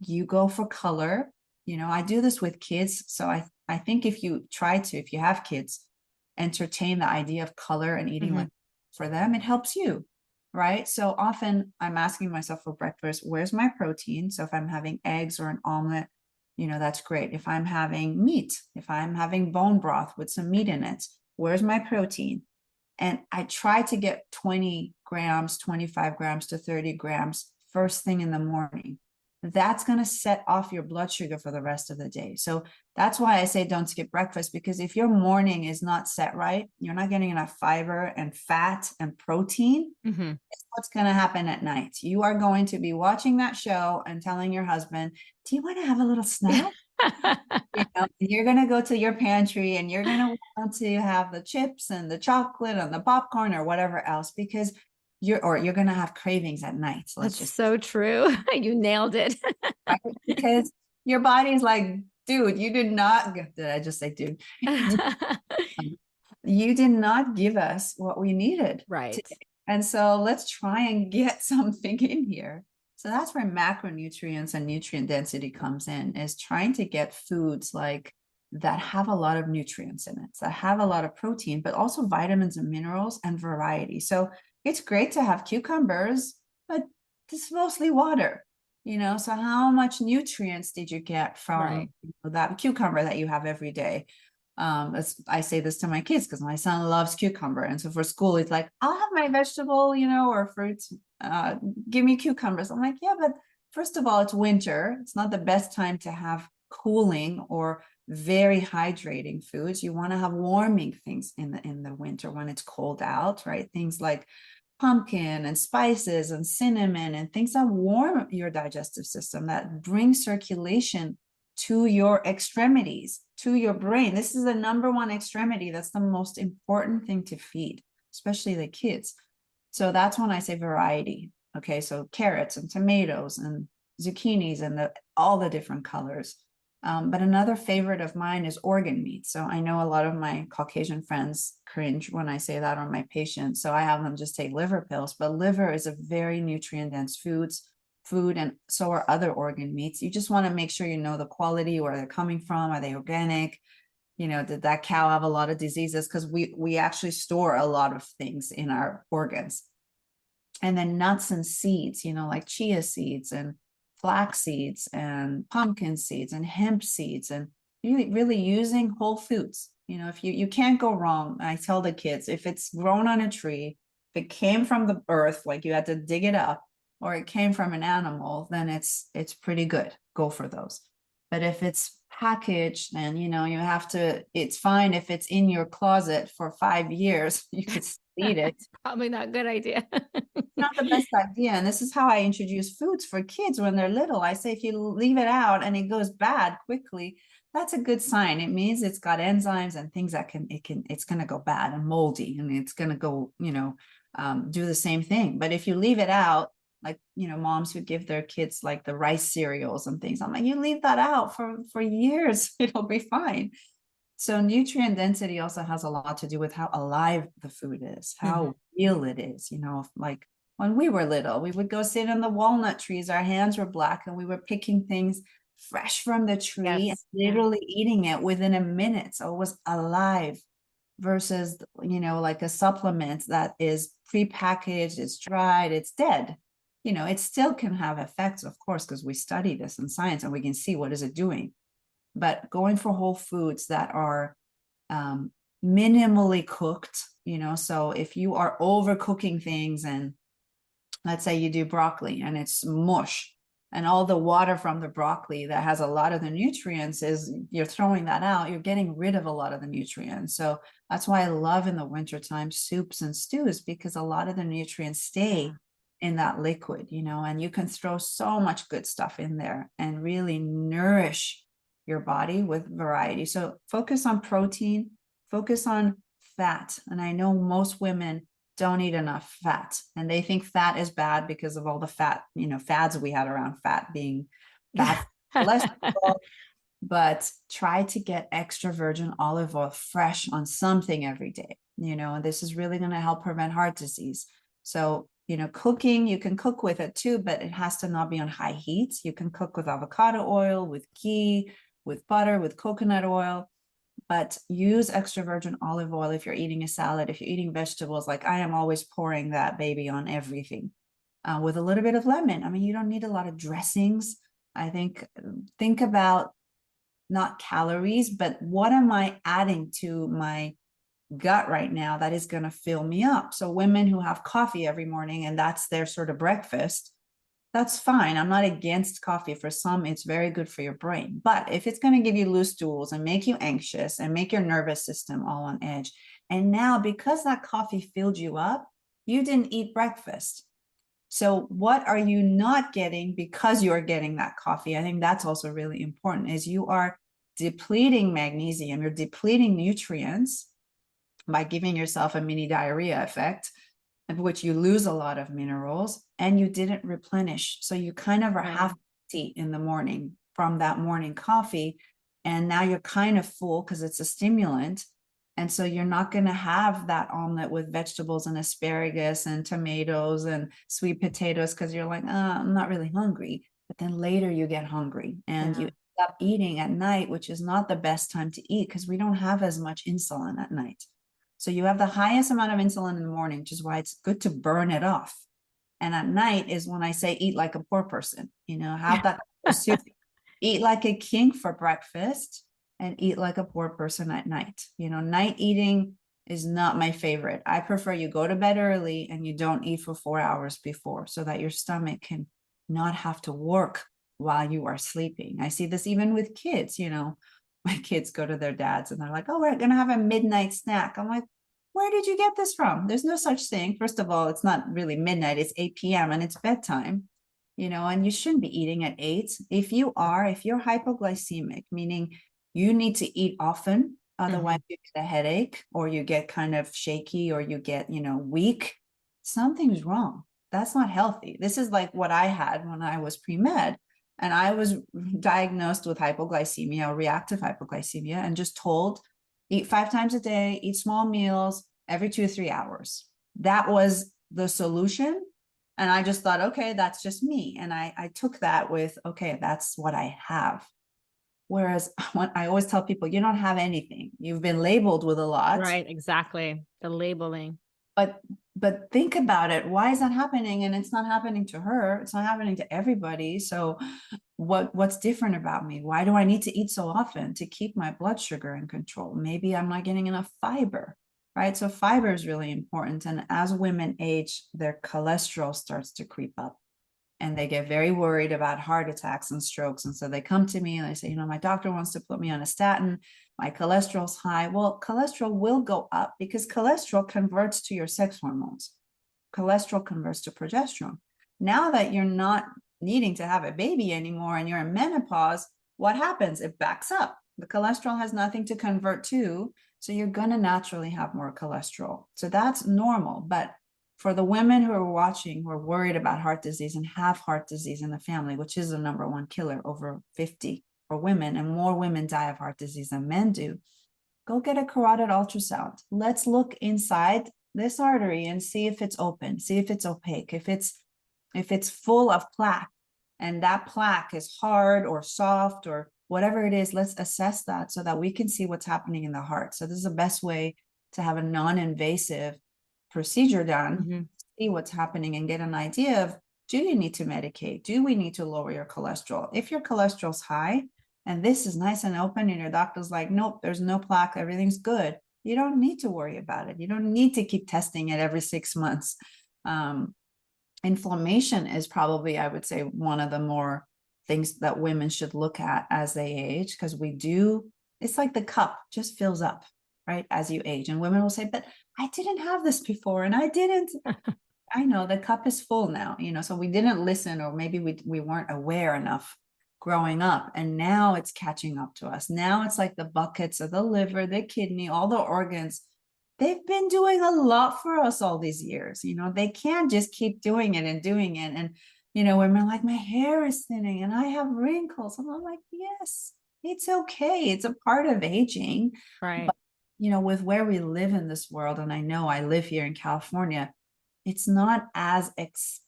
You go for color. I do this with kids. So I think if you have kids, entertain the idea of color and eating like for them, it helps you, right? So often I'm asking myself for breakfast, where's my protein? So if I'm having eggs or an omelet, that's great. If I'm having meat, if I'm having bone broth with some meat in it, where's my protein? And I try to get 20 grams, 25 grams to 30 grams first thing in the morning. That's going to set off your blood sugar for the rest of the day. So that's why I say don't skip breakfast, because if your morning is not set right, you're not getting enough fiber and fat and protein. It's what's going to happen at night. You are going to be watching that show and telling your husband, do you want to have a little snack? You're going to go to your pantry and you're going to want to have the chips and the chocolate and the popcorn or whatever else, because you're going to have cravings at night. So That's so true. You nailed it. right? Because your body's like, dude, you did not, did I just say dude? You did not give us what we needed. Right. Today. And so let's try and get something in here. So that's where macronutrients and nutrient density comes in, is trying to get foods like that have a lot of nutrients in it, that have a lot of protein, but also vitamins and minerals and variety. So it's great to have cucumbers, but it's mostly water, so how much nutrients did you get from that cucumber that you have every day? I say this to my kids because my son loves cucumber. And so for school, it's like, I'll have my vegetable, or fruits, give me cucumbers. I'm like, yeah, but first of all, it's winter. It's not the best time to have cooling or very hydrating foods. You want to have warming things in the winter when it's cold out, right? Things like pumpkin and spices and cinnamon and things that warm your digestive system, that bring circulation to your extremities, to your brain. This is the number one extremity. That's the most important thing to feed, especially the kids. So that's when I say variety. Okay, so carrots and tomatoes and zucchinis and all the different colors. But another favorite of mine is organ meat. So I know a lot of my Caucasian friends cringe when I say that, on my patients. So I have them just take liver pills, but liver is a very nutrient dense food, and so are other organ meats. You just want to make sure you know the quality, where they're coming from. Are they organic? Did that cow have a lot of diseases? Because we actually store a lot of things in our organs. And then nuts and seeds, like chia seeds and flax seeds and pumpkin seeds and hemp seeds and really using whole foods. If you can't go wrong. I tell the kids, if it's grown on a tree, if it came from the earth, like you had to dig it up, or it came from an animal, then it's pretty good. Go for those. But if it's packaged, then you have to, it's fine if it's in your closet for 5 years, you could eat it. Probably not a good idea. Not the best idea. And this is how I introduce foods for kids when they're little. I say, if you leave it out and it goes bad quickly, that's a good sign. It means it's got enzymes and things that it's going to go bad and moldy, and it's going to go, do the same thing. But if you leave it out, like, moms who give their kids like the rice cereals and things, I'm like, you leave that out for years, it'll be fine. So nutrient density also has a lot to do with how alive the food is, how real it is. Like when we were little, we would go sit in the walnut trees, our hands were black, and we were picking things fresh from the tree and Yes. literally eating it within a minute. So it was alive versus, like a supplement that is prepackaged, it's dried, it's dead. It still can have effects, of course, because we study this in science and we can see what is it doing. But going for whole foods that are minimally cooked, so if you are overcooking things, and let's say you do broccoli and it's mush, and all the water from the broccoli that has a lot of the nutrients is, you're throwing that out, you're getting rid of a lot of the nutrients. So that's why I love in the wintertime soups and stews, because a lot of the nutrients stay in that liquid, and you can throw so much good stuff in there and really nourish your body with variety. So focus on protein, focus on fat. And I know most women don't eat enough fat, and they think fat is bad because of all the fat, fads we had around fat being bad cholesterol. But try to get extra virgin olive oil fresh on something every day. This is really going to help prevent heart disease. So, cooking, you can cook with it too, but it has to not be on high heat. You can cook with avocado oil, with ghee, with butter, with coconut oil, but use extra virgin olive oil if you're eating a salad. If you're eating vegetables, like I am always pouring that baby on everything, with a little bit of lemon. I mean, you don't need a lot of dressings. I think about not calories, but what am I adding to my gut right now that is going to fill me up? So women who have coffee every morning and that's their sort of breakfast, that's fine. I'm not against coffee. For some, it's very good for your brain. But if it's going to give you loose stools and make you anxious and make your nervous system all on edge, and now because that coffee filled you up, you didn't eat breakfast. So what are you not getting because you're getting that coffee? I think that's also really important, is you are depleting magnesium, you're depleting nutrients by giving yourself a mini diarrhea effect, of which you lose a lot of minerals, and you didn't replenish. So you kind of are half empty in the morning from that morning coffee. And now you're kind of full because it's a stimulant. And so you're not going to have that omelet with vegetables and asparagus and tomatoes and sweet potatoes because you're like, I'm not really hungry. But then later you get hungry and you end up eating at night, which is not the best time to eat because we don't have as much insulin at night. So you have the highest amount of insulin in the morning, which is why it's good to burn it off. And at night is when I say eat like a poor person, have that soup, eat like a king for breakfast and eat like a poor person at night. Night eating is not my favorite. I prefer you go to bed early and you don't eat for 4 hours before, so that your stomach can not have to work while you are sleeping. I see this even with kids, my kids go to their dads and they're like, oh, we're going to have a midnight snack. I'm like, where did you get this from? There's no such thing. First of all, it's not really midnight, it's 8 p.m. and it's bedtime, and you shouldn't be eating at 8. If you're hypoglycemic, meaning you need to eat often, otherwise you get a headache or you get kind of shaky or you get, weak, something's wrong. That's not healthy. This is like what I had when I was pre-med. And I was diagnosed with hypoglycemia or reactive hypoglycemia and just told, eat 5 times a day, eat small meals every 2 or 3 hours. That was the solution. And I just thought, okay, that's just me. And I took that with, okay, that's what I have. Whereas when I always tell people, you don't have anything. You've been labeled with a lot. Right, exactly. The labeling. But think about it. Why is that happening? And it's not happening to her. It's not happening to everybody. So what's different about me? Why do I need to eat so often to keep my blood sugar in control? Maybe I'm not getting enough fiber, right? So fiber is really important. And as women age, their cholesterol starts to creep up, and they get very worried about heart attacks and strokes. And so they come to me and they say, my doctor wants to put me on a statin. My cholesterol's high. Well, cholesterol will go up because cholesterol converts to your sex hormones. Cholesterol converts to progesterone. Now that you're not needing to have a baby anymore and you're in menopause, what happens? It backs up. The cholesterol has nothing to convert to. So you're going to naturally have more cholesterol. So that's normal. But for the women who are watching, who are worried about heart disease and have heart disease in the family, which is the number one killer, over 50 for women, and more women die of heart disease than men do, go get a carotid ultrasound. Let's look inside this artery and see if it's open, see if it's opaque, if it's full of plaque, and that plaque is hard or soft or whatever it is. Let's assess that so that we can see what's happening in the heart. So this is the best way to have a non-invasive procedure done, see what's happening and get an idea of, do you need to medicate? Do we need to lower your cholesterol? If your cholesterol's high and this is nice and open and your doctor's like, nope, there's no plaque, everything's good, you don't need to worry about it. You don't need to keep testing it every 6 months. Inflammation is probably, I would say, one of the more things that women should look at as they age, because it's like the cup just fills up, right, as you age. And women will say, but I didn't have this before, and I didn't. I know the cup is full now, so we didn't listen, or maybe we weren't aware enough growing up, and now it's catching up to us. Now it's like the buckets of the liver, the kidney, all the organs. They've been doing a lot for us all these years. They can't just keep doing it and doing it. And, women like, my hair is thinning and I have wrinkles. And I'm like, yes, it's okay. It's a part of aging. Right. But, with where we live in this world, and I know I live here in California, it's not as it's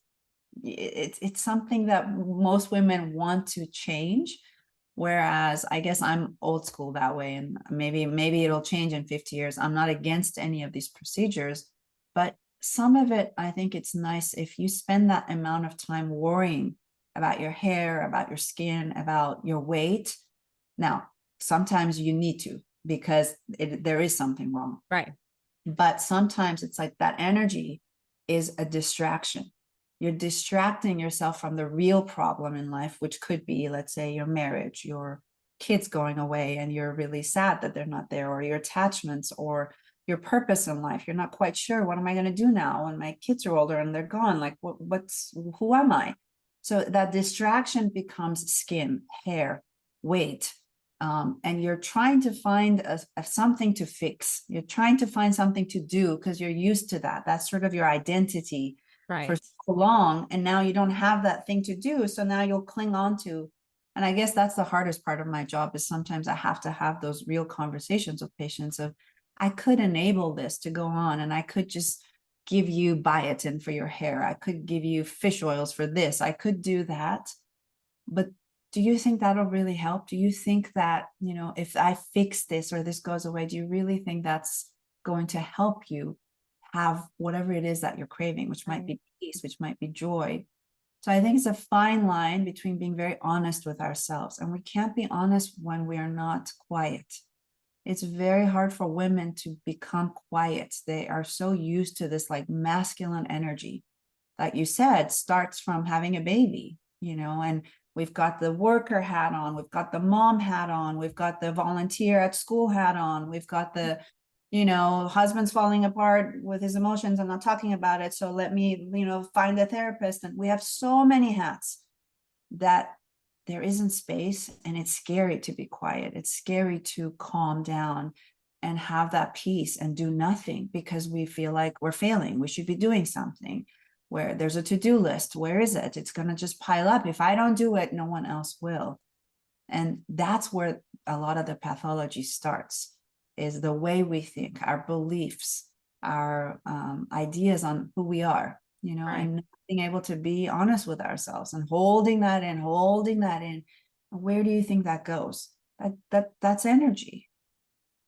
something that most women want to change. Whereas I guess I'm old school that way, and maybe it'll change in 50 years. I'm not against any of these procedures, but some of it, I think it's nice if you spend that amount of time worrying about your hair, about your skin, about your weight. Now, sometimes you need to, because there is something wrong. Right. But sometimes it's like that energy is a distraction. You're distracting yourself from the real problem in life, which could be, let's say, your marriage, your kids going away, and you're really sad that they're not there, or your attachments, or your purpose in life. You're not quite sure, what am I going to do now when my kids are older and they're gone? Like, who am I? So that distraction becomes skin, hair, weight. And you're trying to find something to fix. You're trying to find something to do because you're used to that. That's sort of your identity for so long. And now you don't have that thing to do. So now you'll cling on to, and I guess that's the hardest part of my job, is sometimes I have to have those real conversations with patients of, I could enable this to go on, and I could just give you biotin for your hair. I could give you fish oils for this. I could do that. But do you think that'll really help? Do you think that, if I fix this or this goes away, do you really think that's going to help you have whatever it is that you're craving, which might be peace, which might be joy? So I think it's a fine line between being very honest with ourselves, and we can't be honest when we are not quiet. It's very hard for women to become quiet. They are so used to this like masculine energy, like you said, starts from having a baby, and we've got the worker hat on, we've got the mom hat on, we've got the volunteer at school hat on, we've got the, husband's falling apart with his emotions and not talking about it, so let me, find a therapist. And we have so many hats that there isn't space, and it's scary to be quiet. It's scary to calm down and have that peace and do nothing, because we feel like we're failing. We should be doing something. Where there's a to-do list, where is it? It's going to just pile up. If I don't do it, no one else will. And that's where a lot of the pathology starts, is the way we think, our beliefs, our ideas on who we are, and not being able to be honest with ourselves and holding that in. Where do you think that goes? That's energy.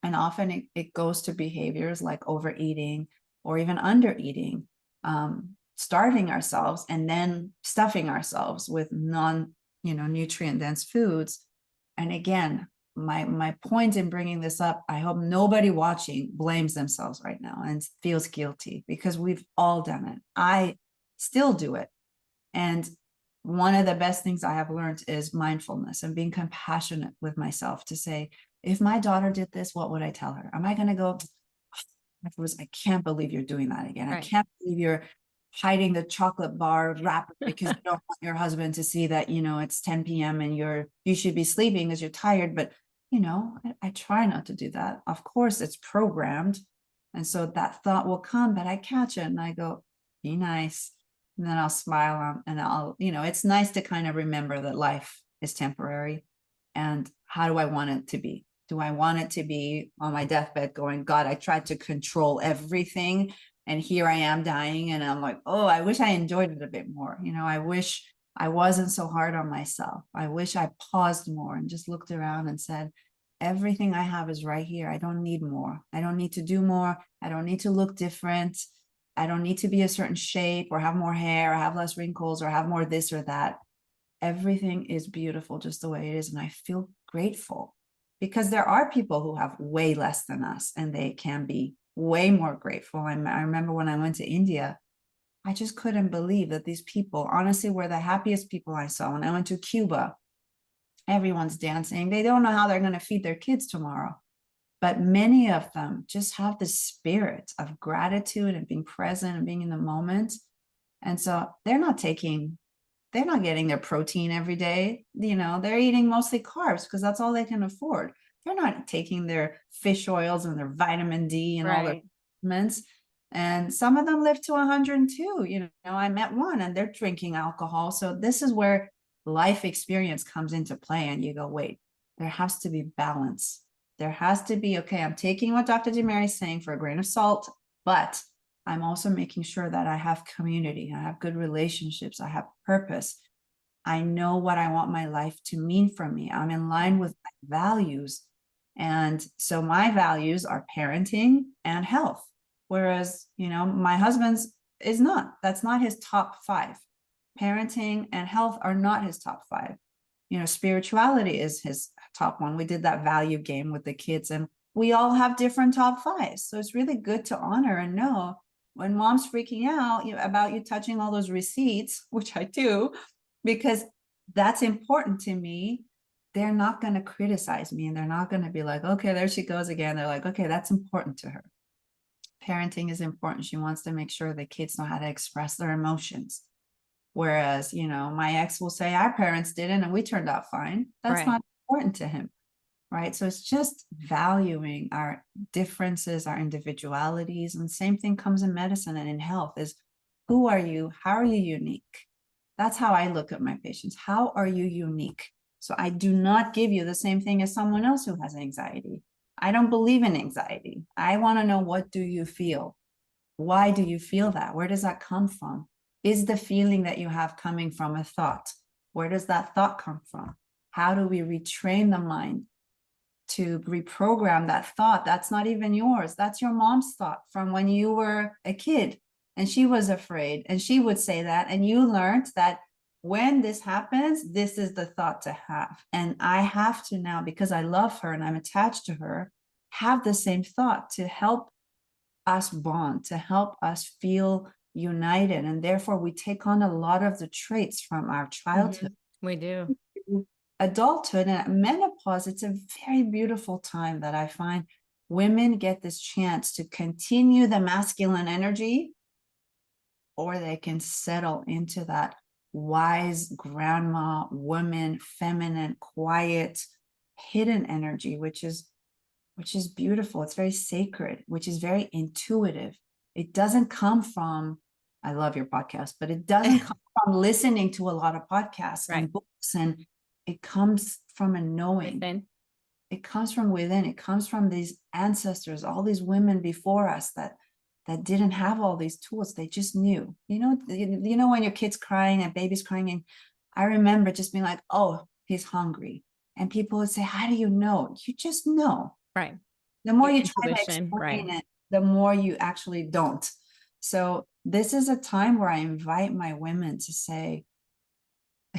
And often it goes to behaviors like overeating or even undereating, starving ourselves and then stuffing ourselves with nutrient dense foods. And again, my point in bringing this up, I hope nobody watching blames themselves right now and feels guilty, because we've all done it. I still do it. And one of the best things I have learned is mindfulness and being compassionate with myself, to say, if my daughter did this, what would I tell her? Am I going to go, afterwards, I can't believe you're doing that again. Right. I can't believe you're hiding the chocolate bar wrapper because you don't want your husband to see that, it's 10 p.m. and you should be sleeping because you're tired. But, I try not to do that. Of course, it's programmed. And so that thought will come, but I catch it and I go, be nice. And then I'll smile and it's nice to kind of remember that life is temporary. And how do I want it to be? Do I want it to be on my deathbed going, God, I tried to control everything and here I am dying, and I'm like, oh, I wish I enjoyed it a bit more. I wish I wasn't so hard on myself. I wish I paused more and just looked around and said, everything I have is right here. I don't need more. I don't need to do more. I don't need to look different. I don't need to be a certain shape or have more hair or have less wrinkles or have more this or that. Everything is beautiful just the way it is. And I feel grateful, because there are people who have way less than us and they can be way more grateful. I remember when I went to India, I just couldn't believe that these people honestly were the happiest people I saw. When I went to Cuba, everyone's dancing. They don't know how they're going to feed their kids tomorrow. But many of them just have the spirit of gratitude and being present and being in the moment. And so they're not getting their protein every day. They're eating mostly carbs because that's all they can afford. They're not taking their fish oils and their vitamin D and all their supplements. And some of them live to 102. I met one and they're drinking alcohol. So this is where life experience comes into play. And you go, wait, there has to be balance. There has to be, okay, I'm taking what Dr. Demeri is saying for a grain of salt, but I'm also making sure that I have community, I have good relationships, I have purpose. I know what I want my life to mean for me. I'm in line with my values. And so my values are parenting and health. Whereas, my husband's is not. That's not his top 5. Parenting and health are not his top 5. Spirituality is his top 1. We did that value game with the kids, and we all have different top 5s. So it's really good to honor and know when mom's freaking out about you touching all those receipts, which I do, because that's important to me. They're not going to criticize me, and they're not going to be like, okay, there she goes again. They're like, okay, that's important to her. Parenting is important. She wants to make sure the kids know how to express their emotions. Whereas, my ex will say our parents didn't and we turned out fine. That's not important to him. Right. So it's just valuing our differences, our individualities. And the same thing comes in medicine and in health is, who are you? How are you unique? That's how I look at my patients. How are you unique? So I do not give you the same thing as someone else who has anxiety. I don't believe in anxiety. I want to know, what do you feel? Why do you feel that? Where does that come from? Is the feeling that you have coming from a thought? Where does that thought come from? How do we retrain the mind to reprogram that thought? That's not even yours. That's your mom's thought from when you were a kid and she was afraid and she would say that. And you learned that when this happens, this is the thought to have. And I have to now, because I love her and I'm attached to her, have the same thought to help us bond, to help us feel united. And therefore we take on a lot of the traits from our childhood. We do. Adulthood and menopause, it's a very beautiful time that I find women get this chance to continue the masculine energy, or they can settle into that wise grandma, woman, feminine, quiet, hidden energy, which is beautiful. It's very sacred, which is very intuitive. It doesn't come from, I love your podcast, but it doesn't come from listening to a lot of podcasts and books. And it comes from a knowing. It comes from within. It comes from these ancestors, all these women before us that didn't have all these tools. They just knew, when your kid's crying and baby's crying. And I remember just being like, oh, he's hungry. And people would say, how do you know? You just know. Right. The more you try to explain it, the more you actually don't. So this is a time where I invite my women to say,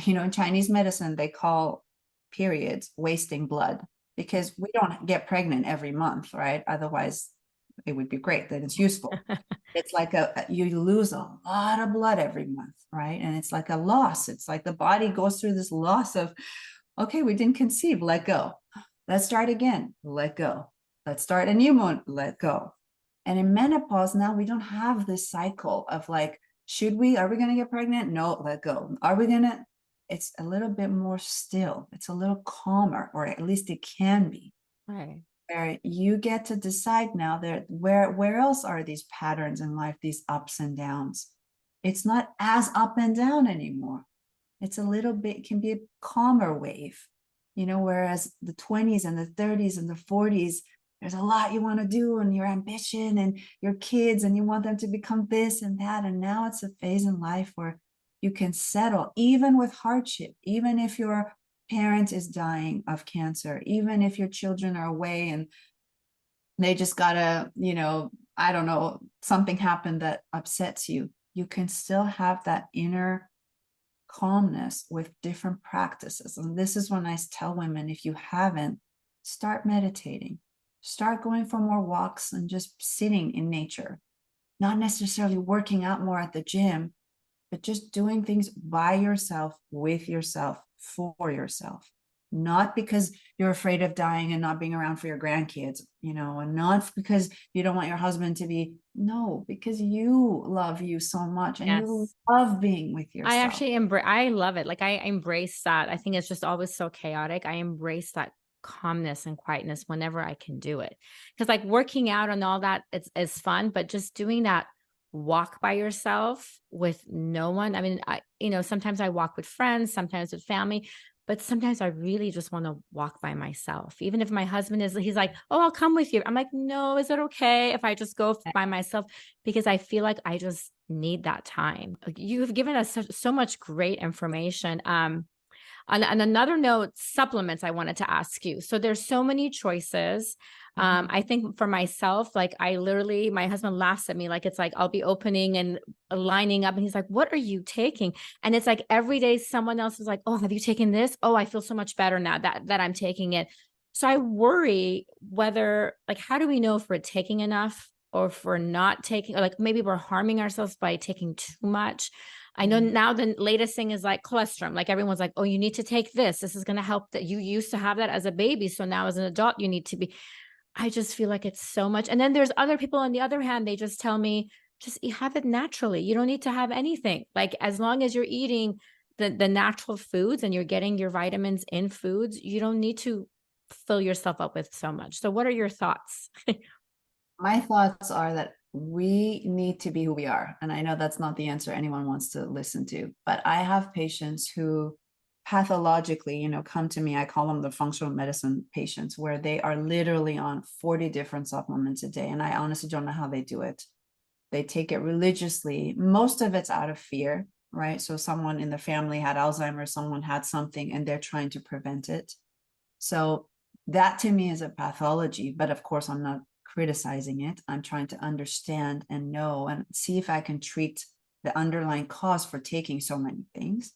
in Chinese medicine, they call periods wasting blood because we don't get pregnant every month, right? Otherwise, it would be great that it's useful. It's like you lose a lot of blood every month, right? And it's like a loss. It's like the body goes through this loss of, okay, we didn't conceive, let go. Let's start again, let go. Let's start a new one, let go. And in menopause, now we don't have this cycle of like, are we going to get pregnant? No, let go. Are we going to? It's a little bit more still. It's a little calmer, or at least it can be. Right. Where you get to decide now that where else are these patterns in life, these ups and downs. It's not as up and down anymore. It's a little bit, can be a calmer wave, whereas the 20s and the 30s and the 40s, there's a lot you want to do, and your ambition and your kids, and you want them to become this and that. And now it's a phase in life where you can settle, even with hardship, even if your parent is dying of cancer, even if your children are away and they just gotta, I don't know, something happened that upsets you. You can still have that inner calmness with different practices. And this is when I tell women, if you haven't, start meditating, start going for more walks and just sitting in nature, not necessarily working out more at the gym, but just doing things by yourself, with yourself, for yourself. Not because you're afraid of dying and not being around for your grandkids, and not because you don't want your husband to be, no, because you love you so much and you Yes. love being with I yourself. actually I love it. Like I embrace that. I think it's just always so chaotic. I embrace that calmness and quietness whenever I can do it. Cause like working out and all that, it's fun, but just doing that walk by yourself with no one. I mean, sometimes I walk with friends, sometimes with family, but sometimes I really just want to walk by myself. Even if my husband he's like, oh, I'll come with you. I'm like, no, is it okay if I just go by myself? Because I feel like I just need that time. Like, you have given us so much great information. On another note, supplements I wanted to ask you. So there's so many choices. I think for myself, like I literally, my husband laughs at me, like it's like I'll be opening and lining up, and he's like, "What are you taking?" And it's like every day someone else is like, "Oh, have you taken this? Oh, I feel so much better now that I'm taking it." So I worry whether, like, how do we know if we're taking enough or if we're not taking, or like maybe we're harming ourselves by taking too much. I know now the latest thing is like colostrum. Like everyone's like, oh, you need to take this. This is going to help, that you used to have that as a baby. So now as an adult, you need to be. I just feel like it's so much. And then there's other people on the other hand, they just tell me, just have it naturally. You don't need to have anything. Like as long as you're eating the natural foods and you're getting your vitamins in foods, you don't need to fill yourself up with so much. So what are your thoughts? My thoughts are that we need to be who we are. And I know that's not the answer anyone wants to listen to, but I have patients who pathologically, come to me. I call them the functional medicine patients, where they are literally on 40 different supplements a day. And I honestly don't know how they do it. They take it religiously. Most of it's out of fear, right? So someone in the family had Alzheimer's, someone had something, and they're trying to prevent it. So that to me is a pathology. But of course, I'm not criticizing it. I'm trying to understand and know and see if I can treat the underlying cause for taking so many things.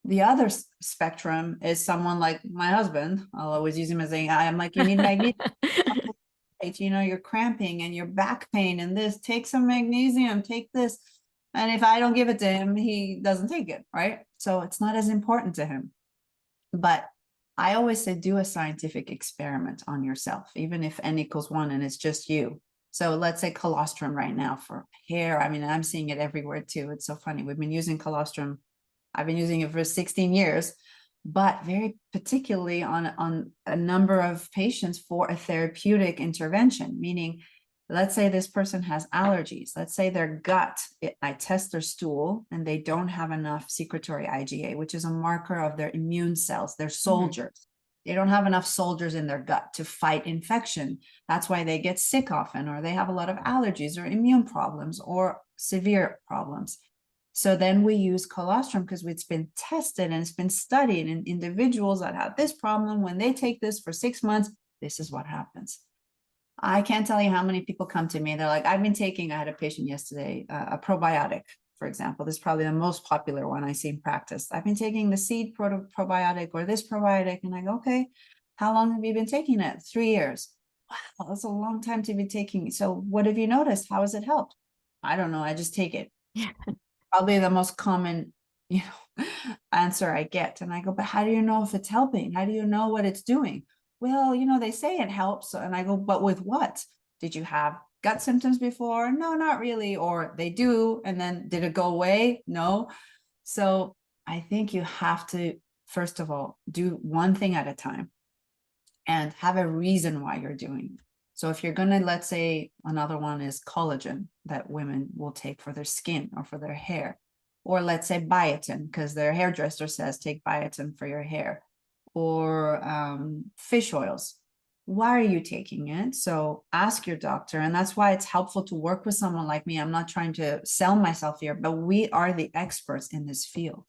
The other spectrum is someone like my husband. I'll always use him as I'm like, you need magnesium. You're cramping and your back pain and this, take some magnesium, take this. And if I don't give it to him, he doesn't take it, right? So it's not as important to him. But I always say, do a scientific experiment on yourself, even if n equals 1 and it's just you. So let's say colostrum right now for hair. I mean, I'm seeing it everywhere too. It's so funny. We've been using colostrum. I've been using it for 16 years, but very particularly on a number of patients for a therapeutic intervention, meaning, let's say this person has allergies. Let's say their gut, I test their stool and they don't have enough secretory IgA, which is a marker of their immune cells, their soldiers. They don't have enough soldiers in their gut to fight infection. That's why they get sick often, or they have a lot of allergies or immune problems or severe problems. So then we use colostrum because it's been tested and it's been studied in individuals that have this problem. When they take this for 6 months, this is what happens. I can't tell you how many people come to me. They're like, I had a patient yesterday, a probiotic for example. This is probably the most popular one I see in practice. I've been taking the seed probiotic or this probiotic, and I go, okay, how long have you been taking it? 3 years. Wow, that's a long time to be taking. So what have you noticed? How has it helped? I don't know. I just take it. Yeah. Probably the most common, answer I get. And I go, but how do you know if it's helping? How do you know what it's doing? Well, they say it helps. And I go, but with what? Did you have gut symptoms before? No, not really. Or they do. And then did it go away? No. So I think you have to, first of all, do one thing at a time and have a reason why you're doing it. So if you're going to, let's say another one is collagen that women will take for their skin or for their hair, or let's say biotin, because their hairdresser says take biotin for your hair, or fish oils. Why are you taking it? So ask your doctor. And that's why it's helpful to work with someone like me. I'm not trying to sell myself here, but we are the experts in this field.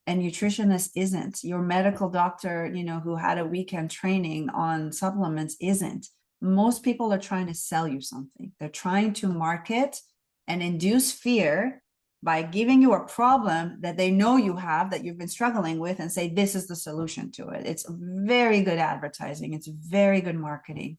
And nutritionist isn't. Your medical doctor, who had a weekend training on supplements isn't. Most people are trying to sell you something. They're trying to market and induce fear by giving you a problem that they know you have, that you've been struggling with, and say, this is the solution to it. It's very good advertising. It's very good marketing.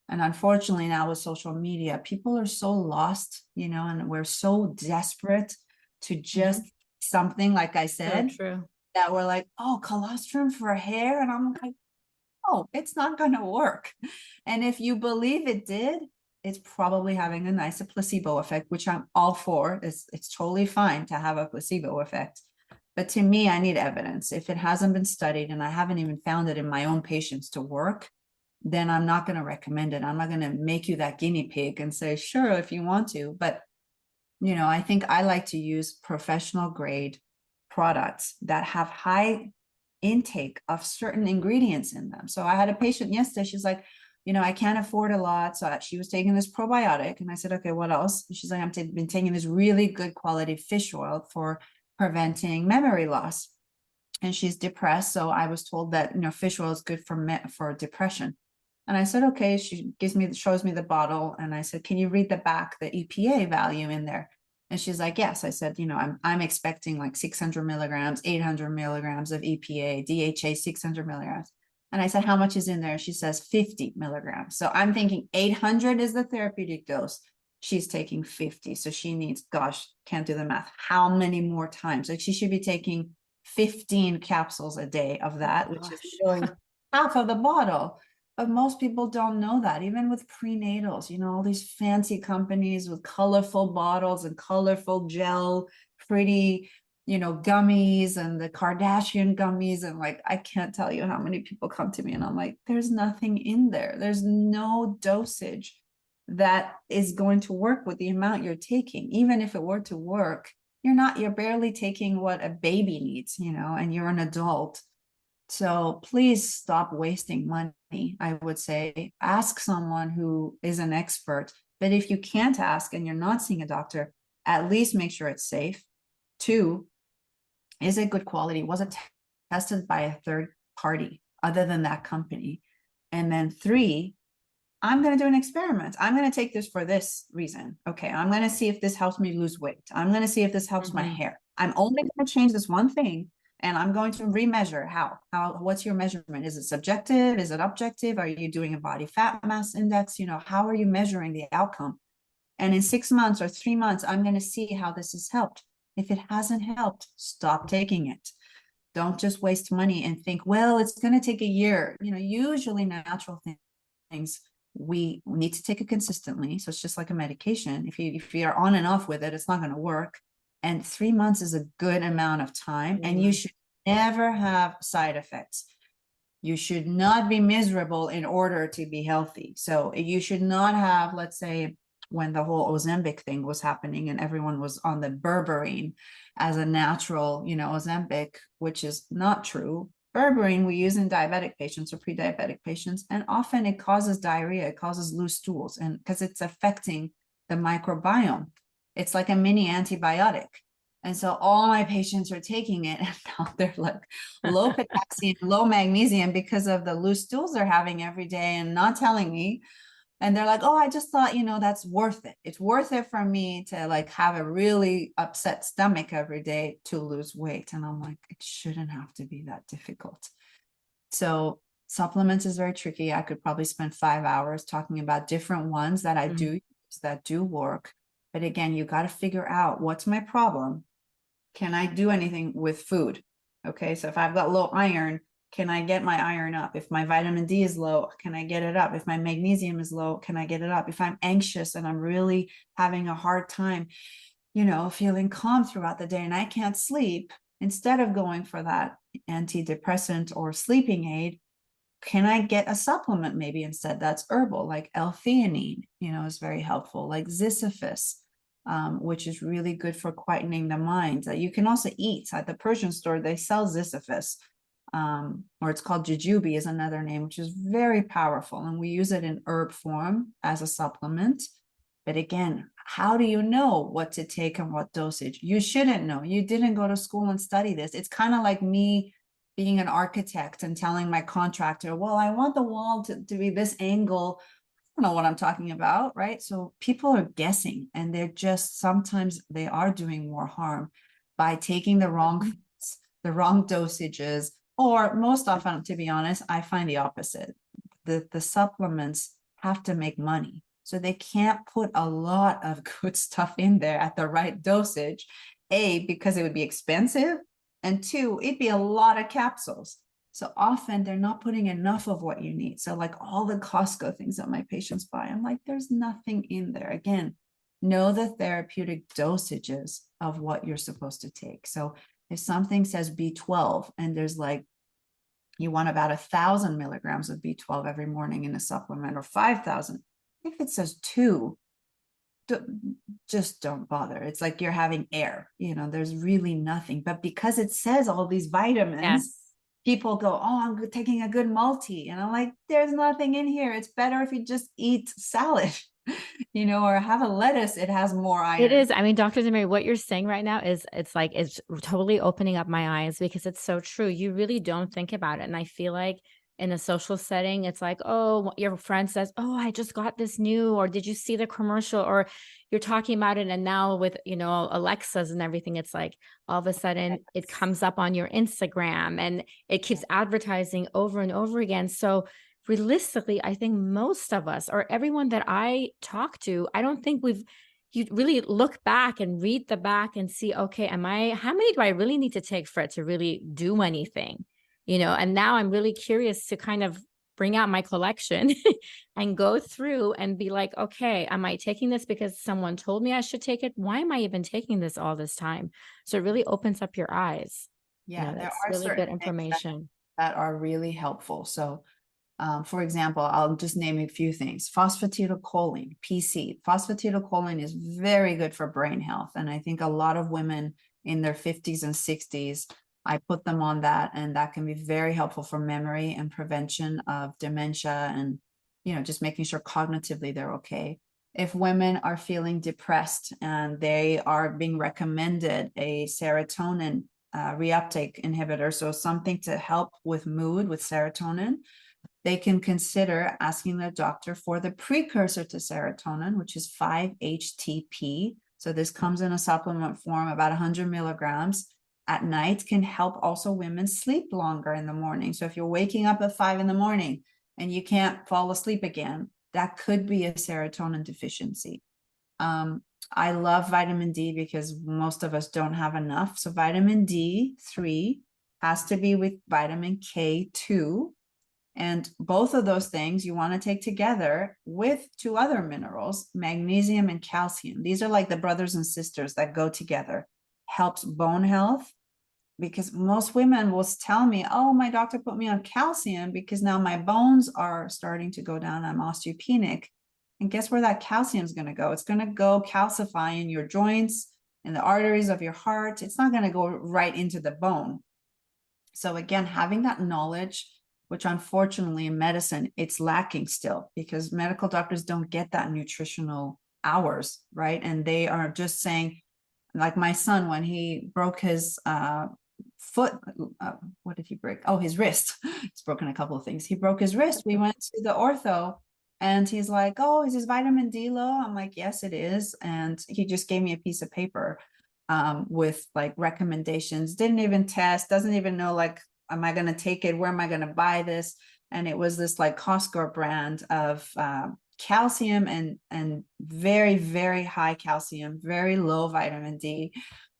And unfortunately, now with social media, people are so lost, and we're so desperate to just something, like I said, So true. that we're like, oh, colostrum for hair. And I'm like, oh, it's not going to work. And if you believe it did, it's probably having a nice placebo effect, which I'm all for. It's totally fine to have a placebo effect. But to me, I need evidence. If it hasn't been studied and I haven't even found it in my own patients to work, then I'm not going to recommend it. I'm not going to make you that guinea pig and say, sure, if you want to. But, I think I like to use professional grade products that have high intake of certain ingredients in them. So I had a patient yesterday, she's like, I can't afford a lot. So she was taking this probiotic. And I said, okay, what else? And she's like, I've been taking this really good quality fish oil for preventing memory loss. And she's depressed. So I was told that, fish oil is good for depression. And I said, okay, she shows me the bottle. And I said, can you read the back, the EPA value in there? And she's like, yes. I said, I'm expecting like 600 milligrams, 800 milligrams of EPA, DHA, 600 milligrams. And I said, how much is in there? She says 50 milligrams. So I'm thinking 800 is the therapeutic dose. She's taking 50. So she needs, gosh, can't do the math, how many more times? Like she should be taking 15 capsules a day of that, which is filling half of the bottle. But most people don't know that, even with prenatals, all these fancy companies with colorful bottles and colorful gel, pretty, gummies, and the Kardashian gummies. And like, I can't tell you how many people come to me and I'm like, there's nothing in there. There's no dosage that is going to work with the amount you're taking. Even if it were to work, you're barely taking what a baby needs, and you're an adult. So please stop wasting money. I would say ask someone who is an expert. But if you can't ask and you're not seeing a doctor, at least make sure it's safe. 2, is it good quality? Was it tested by a third party other than that company? And then 3, I'm going to do an experiment. I'm going to take this for this reason. Okay, I'm going to see if this helps me lose weight. I'm going to see if this helps my hair. I'm only going to change this one thing. And I'm going to remeasure what's your measurement? Is it subjective? Is it objective? Are you doing a body fat mass index? How are you measuring the outcome? And in 6 months or 3 months, I'm going to see how this has helped. If it hasn't helped, stop taking it. Don't just waste money and think, well, it's going to take a year. Usually natural things, we need to take it consistently. So it's just like a medication. If you're on and off with it, it's not going to work. And 3 months is a good amount of time. And you should never have side effects. You should not be miserable in order to be healthy. So you should not have, let's say, when the whole Ozempic thing was happening and everyone was on the berberine as a natural, Ozempic, which is not true. Berberine we use in diabetic patients or pre-diabetic patients, and often it causes diarrhea, it causes loose stools, and because it's affecting the microbiome. It's like a mini antibiotic. And so all my patients are taking it, and now they're like low potassium, low magnesium because of the loose stools they're having every day and not telling me. And they're like, oh, I just thought, that's worth it. It's worth it for me to like have a really upset stomach every day to lose weight. And I'm like, it shouldn't have to be that difficult. So supplements is very tricky. I could probably spend 5 hours talking about different ones that I do Mhm. use that do work. But again, you got to figure out what's my problem. Can I do anything with food? Okay, so if I've got low iron, can I get my iron up? If my vitamin D is low, can I get it up? If my magnesium is low, can I get it up? If I'm anxious and I'm really having a hard time, feeling calm throughout the day and I can't sleep, instead of going for that antidepressant or sleeping aid, can I get a supplement maybe instead that's herbal, like L-theanine, is very helpful, like Ziziphus, which is really good for quietening the mind. You can also eat at the Persian store, they sell Ziziphus, or it's called jujube is another name, which is very powerful. And we use it in herb form as a supplement. But again, how do you know what to take and what dosage? You shouldn't know. You didn't go to school and study this. It's kind of like me being an architect and telling my contractor, well, I want the wall to be this angle. I don't know what I'm talking about, right? So people are guessing and they're just, sometimes they are doing more harm by taking the wrong foods, the wrong dosages, or most often, to be honest, I find the opposite. The supplements have to make money. So they can't put a lot of good stuff in there at the right dosage. A, because it would be expensive, and two, it'd be a lot of capsules. So often they're not putting enough of what you need. So like all the Costco things that my patients buy, I'm like, there's nothing in there. Again, know the therapeutic dosages of what you're supposed to take. So if something says B12 and there's like, you want about 1,000 milligrams of B12 every morning in a supplement, or 5,000. If it says 2, just don't bother. It's like you're having air, there's really nothing. But because it says all these vitamins, Yes. people go, oh, I'm taking a good multi. And I'm like, there's nothing in here. It's better if you just eat salad, or have a lettuce. It has more It iron. is. I mean, Dr. Demeri, what you're saying right now is it's totally opening up my eyes because it's so true. You really don't think about it. And I feel like in a social setting, it's like, oh, your friend says, oh, I just got this new, or did you see the commercial? Or you're talking about it. And now with, Alexas and everything, it's like all of a sudden it comes up on your Instagram and it keeps advertising over and over again. So realistically, I think most of us or everyone that I talk to, I don't think you really look back and read the back and see, okay, how many do I really need to take for it to really do anything? And now I'm really curious to kind of bring out my collection and go through and be like, okay, am I taking this because someone told me I should take it? Why am I even taking this all this time? So it really opens up your eyes. Yeah, there That's are really certain good things information. that are really helpful. So for example, I'll just name a few things. Phosphatidylcholine, PC. Phosphatidylcholine is very good for brain health. And I think a lot of women in their 50s and 60s, I put them on that, and that can be very helpful for memory and prevention of dementia and, just making sure cognitively they're okay. If women are feeling depressed and they are being recommended a serotonin reuptake inhibitor, so something to help with mood with serotonin, they can consider asking their doctor for the precursor to serotonin, which is 5-HTP. So this comes in a supplement form, about 100 milligrams at night, can help also women sleep longer in the morning. So if you're waking up at 5 in the morning and you can't fall asleep again, that could be a serotonin deficiency. I love vitamin D because most of us don't have enough. So vitamin D3 has to be with vitamin K2. And both of those things you want to take together with 2 other minerals, magnesium and calcium. These are like the brothers and sisters that go together. Helps bone health, because most women will tell me, oh, my doctor put me on calcium because now my bones are starting to go down. I'm osteopenic. And guess where that calcium is going to go? It's going to go calcify in your joints, in the arteries of your heart. It's not going to go right into the bone. So again, having that knowledge, which unfortunately in medicine, it's lacking still, because medical doctors don't get that nutritional hours, right? And they are just saying, like my son, when he broke his foot, what did he break? Oh, his wrist. He's broken a couple of things. He broke his wrist. We went to the ortho And he's like, oh, is this vitamin D low? I'm like, yes, it is. And he just gave me a piece of paper with like recommendations, didn't even test, doesn't even know like, am I going to take it? Where am I going to buy this? And it was this like Costco brand of calcium and very, very high calcium, very low vitamin D.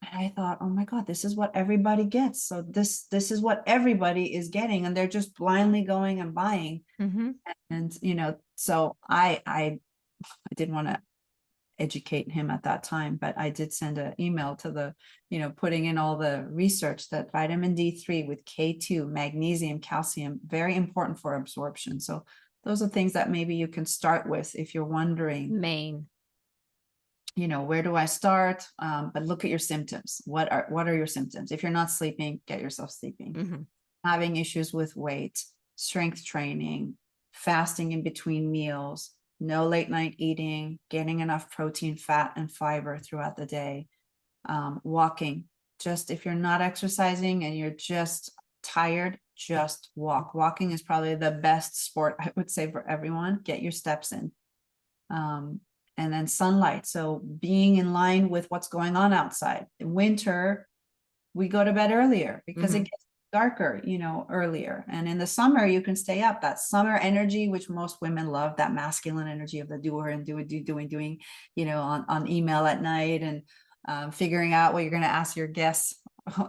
And I thought, oh my God, this is what everybody gets. So this is what everybody is getting, and they're just blindly going and buying. Mm-hmm. And so I didn't want to educate him at that time, but I did send an email to the, putting in all the research that vitamin D3 with K2, magnesium, calcium, very important for absorption. So those are things that maybe you can start with if you're wondering, Main. where do I start? But look at your symptoms. What are your symptoms? If you're not sleeping, get yourself sleeping. Mm-hmm. Having issues with weight, strength training, fasting in between meals, no late night eating, getting enough protein, fat, and fiber throughout the day, walking. Just if you're not exercising and you're just tired, just walk. Walking is probably the best sport, I would say, for everyone. Get your steps in. And then sunlight. So being in line with what's going on outside. In winter, we go to bed earlier because it Mm-hmm. gets darker, earlier. And in the summer, you can stay up. That summer energy, which most women love, that masculine energy of the doer and doing, on email at night and figuring out what you're going to ask your guests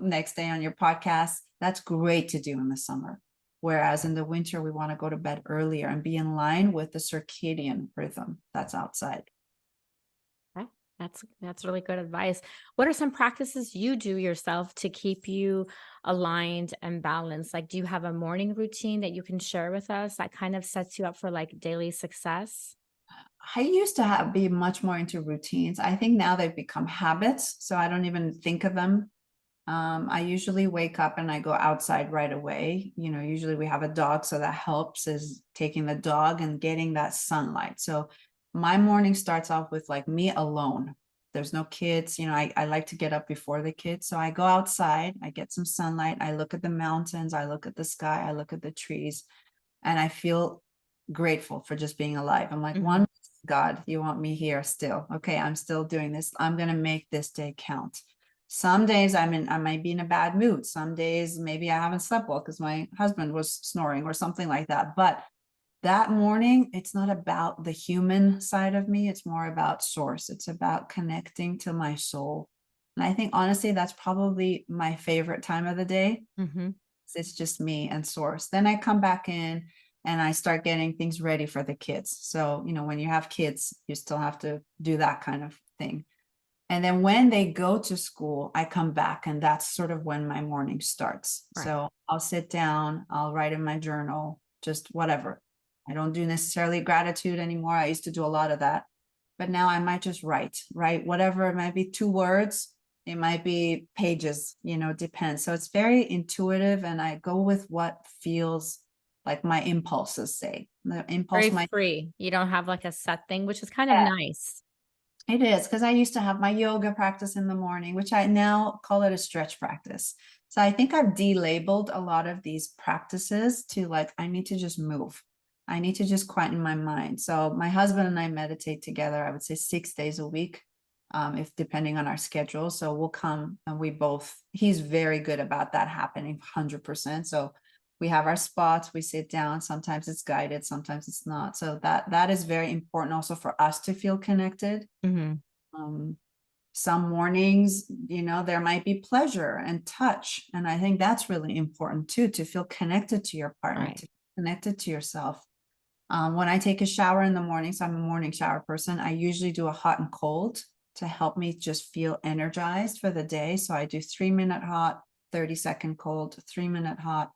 next day on your podcast. That's great to do in the summer. Whereas in the winter, we want to go to bed earlier and be in line with the circadian rhythm that's outside. Okay. That's really good advice. What are some practices you do yourself to keep you aligned and balanced? Like, do you have a morning routine that you can share with us that kind of sets you up for like daily success? I used to be much more into routines. I think now they've become habits, so I don't even think of them. I usually wake up and I go outside right away. Usually we have a dog, so that helps, is taking the dog and getting that sunlight. So my morning starts off with like me alone. There's no kids. I like to get up before the kids. So I go outside, I get some sunlight, I look at the mountains, I look at the sky, I look at the trees, and I feel grateful for just being alive. I'm like, Mm-hmm. one, God, you want me here still. Okay, I'm still doing this. I'm gonna make this day count. Some days I might be in a bad mood. Some days maybe I haven't slept well because my husband was snoring or something like that. But that morning, it's not about the human side of me. It's more about source. It's about connecting to my soul. And I think honestly, that's probably my favorite time of the day. Mm-hmm. It's just me and source. Then I come back in and I start getting things ready for the kids. So, when you have kids, you still have to do that kind of thing. And then when they go to school, I come back, and that's sort of when my morning starts. Right. So I'll sit down, I'll write in my journal, just whatever. I don't do necessarily gratitude anymore. I used to do a lot of that, but now I might just write whatever. It might be 2 words, it might be pages, depends. So it's very intuitive, and I go with what feels like my impulses say. The impulse Very might. free. You don't have like a set thing, which is kind of nice. It is, because I used to have my yoga practice in the morning, which I now call it a stretch practice. So I think I've delabeled a lot of these practices to like, I need to just move. I need to just quieten my mind. So my husband and I meditate together, I would say 6 days a week, if depending on our schedule. So we'll come and he's very good about that happening 100%. So we have our spots, we sit down. Sometimes it's guided, sometimes it's not. So that is very important also for us to feel connected. Mm-hmm. um, some mornings, there might be pleasure and touch, and I think that's really important too, to feel connected to your partner, Right. to connected to yourself. When I take a shower in the morning, so I'm a morning shower person, I usually do a hot and cold to help me just feel energized for the day. So I do 3-minute hot, 30-second cold, 3-minute hot,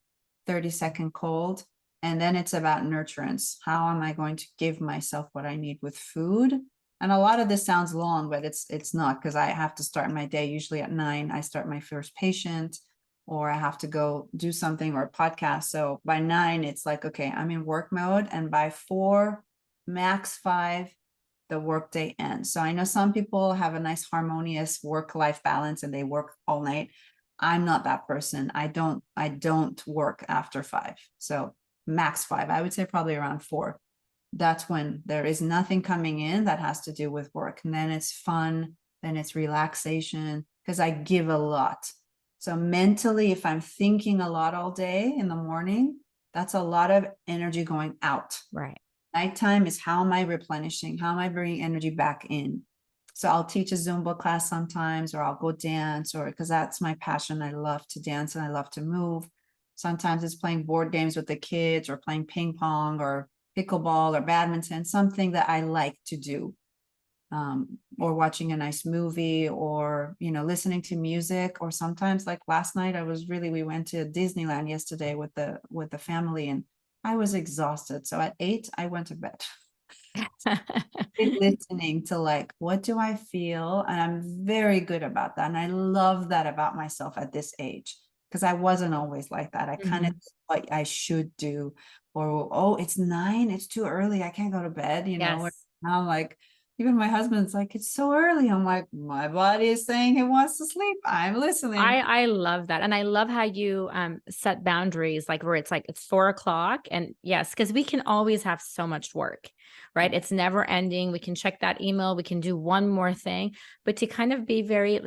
30-second cold. And then it's about nurturance. How am I going to give myself what I need with food? And a lot of this sounds long, but it's not, because I have to start my day usually at 9. I start my first patient, or I have to go do something or a podcast. So by 9, it's like, okay, I'm in work mode. And by 4, max 5, the workday ends. So I know some people have a nice harmonious work-life balance and they work all night. I'm not that person. I don't work after 5. So max 5, I would say probably around 4. That's when there is nothing coming in that has to do with work. And then it's fun, then it's relaxation, because I give a lot. So mentally, if I'm thinking a lot all day in the morning, that's a lot of energy going out. Right. Nighttime is how am I replenishing? How am I bringing energy back in? So I'll teach a Zumba class sometimes, or I'll go dance, or because that's my passion. I love to dance and I love to move. Sometimes it's playing board games with the kids, or playing ping pong, or pickleball, or badminton, something that I like to do. Or watching a nice movie, or listening to music, or sometimes like last night we went to Disneyland yesterday with the family, and I was exhausted. So at 8, I went to bed. Listening to like, what do I feel? And I'm very good about that. And I love that about myself at this age, because I wasn't always like that. I kind of Mhm. what I should do, or oh, it's 9, it's too early, I can't go to bed, or Yes. now I'm like, even my husband's like, it's so early. I'm like, my body is saying it wants to sleep. I'm listening. I love that. And I love how you set boundaries, like where it's like it's 4 o'clock. And yes, because we can always have so much work, right? Yeah. It's never ending. We can check that email, we can do one more thing, but to kind of be very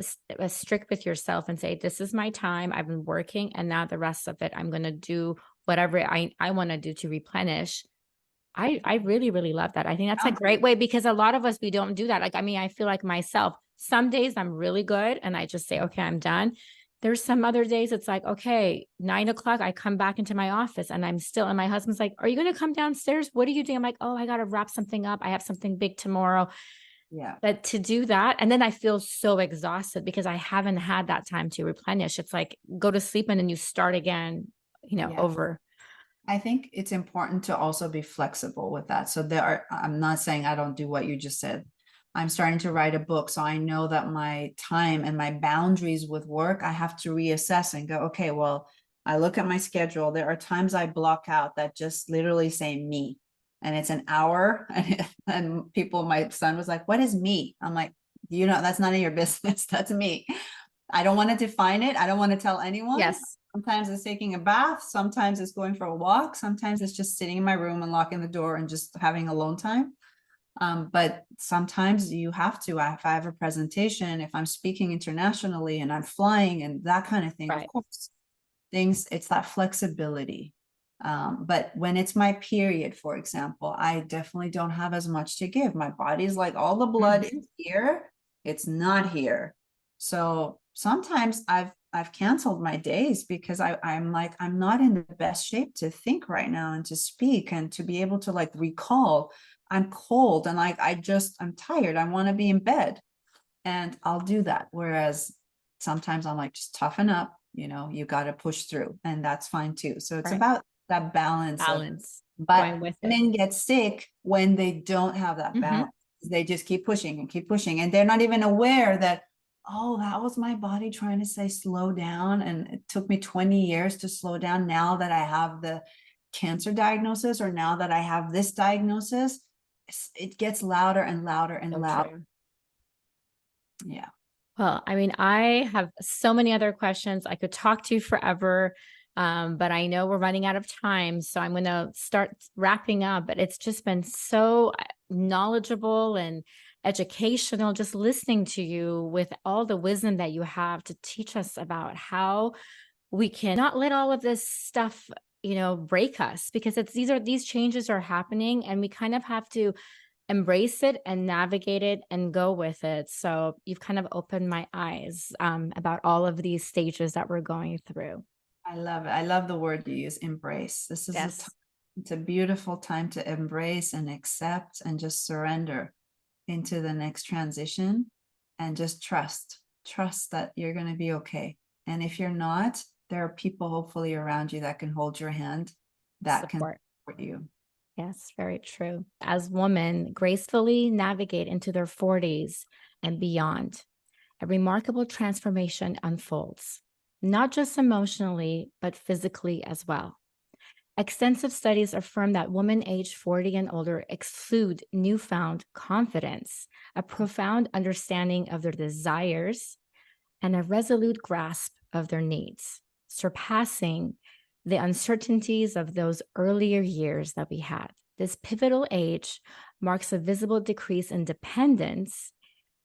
strict with yourself and say, this is my time. I've been working, and now the rest of it, I'm going to do whatever I want to do to replenish. I really, really love that. I think that's a great way, because a lot of us, we don't do that. Like, I mean, I feel like myself, some days I'm really good and I just say, okay, I'm done. There's some other days it's like, okay, 9 o'clock, I come back into my office and I'm still, and my husband's like, are you going to come downstairs? What are you doing? I'm like, oh, I got to wrap something up. I have something big tomorrow. Yeah. But to do that, and then I feel so exhausted because I haven't had that time to replenish. It's like go to sleep and then you start again, Yeah. over. I think it's important to also be flexible with that. So I'm not saying I don't do what you just said. I'm starting to write a book. So I know that my time and my boundaries with work, I have to reassess and go, okay, well, I look at my schedule. There are times I block out that just literally say me. And it's an hour. And my son was like, what is me? I'm like, that's none of your business. That's me. I don't want to define it. I don't want to tell anyone. Yes. Sometimes it's taking a bath. Sometimes it's going for a walk. Sometimes it's just sitting in my room and locking the door and just having alone time. But sometimes you have to, if I have a presentation, if I'm speaking internationally and I'm flying and that kind of thing, of Right. course, it's that flexibility. But when it's my period, for example, I definitely don't have as much to give. My body's like, all the blood Mhm. is here, it's not here. So sometimes I've canceled my days because I'm like, I'm not in the best shape to think right now and to speak and to be able to like recall. I'm cold and like I'm tired. I want to be in bed. And I'll do that. Whereas sometimes I'm like, just toughen up, you got to push through, and that's fine too. So it's Right. about that balance of, Balance, but going with it. men get sick when they don't have that Mhm. balance. They just keep pushing and keep pushing, and they're not even aware that, oh, that was my body trying to say slow down. And it took me 20 years to slow down. Now that I have the cancer diagnosis, or now that I have this diagnosis, it gets louder and louder and So louder. true. Yeah. Well, I mean, I have so many other questions. I could talk to you forever, but I know we're running out of time. So I'm going to start wrapping up. But it's just been so knowledgeable and educational just listening to you with all the wisdom that you have to teach us about how we can not let all of this stuff break us, because these changes are happening and we kind of have to embrace it and navigate it and go with it. So you've kind of opened my eyes about all of these stages that we're going through. I love it. I love the word you use, embrace. Yes. It's a beautiful time to embrace and accept and just surrender into the next transition, and just trust that you're going to be okay. And if you're not, there are people hopefully around you that can hold your hand, that can Support. support you. Yes, very true. As women gracefully navigate into their 40s and beyond, a remarkable transformation unfolds, not just emotionally, but physically as well. Extensive studies affirm that women aged 40 and older exude newfound confidence, a profound understanding of their desires, and a resolute grasp of their needs, surpassing the uncertainties of those earlier years that we had. This pivotal age marks a visible decrease in dependence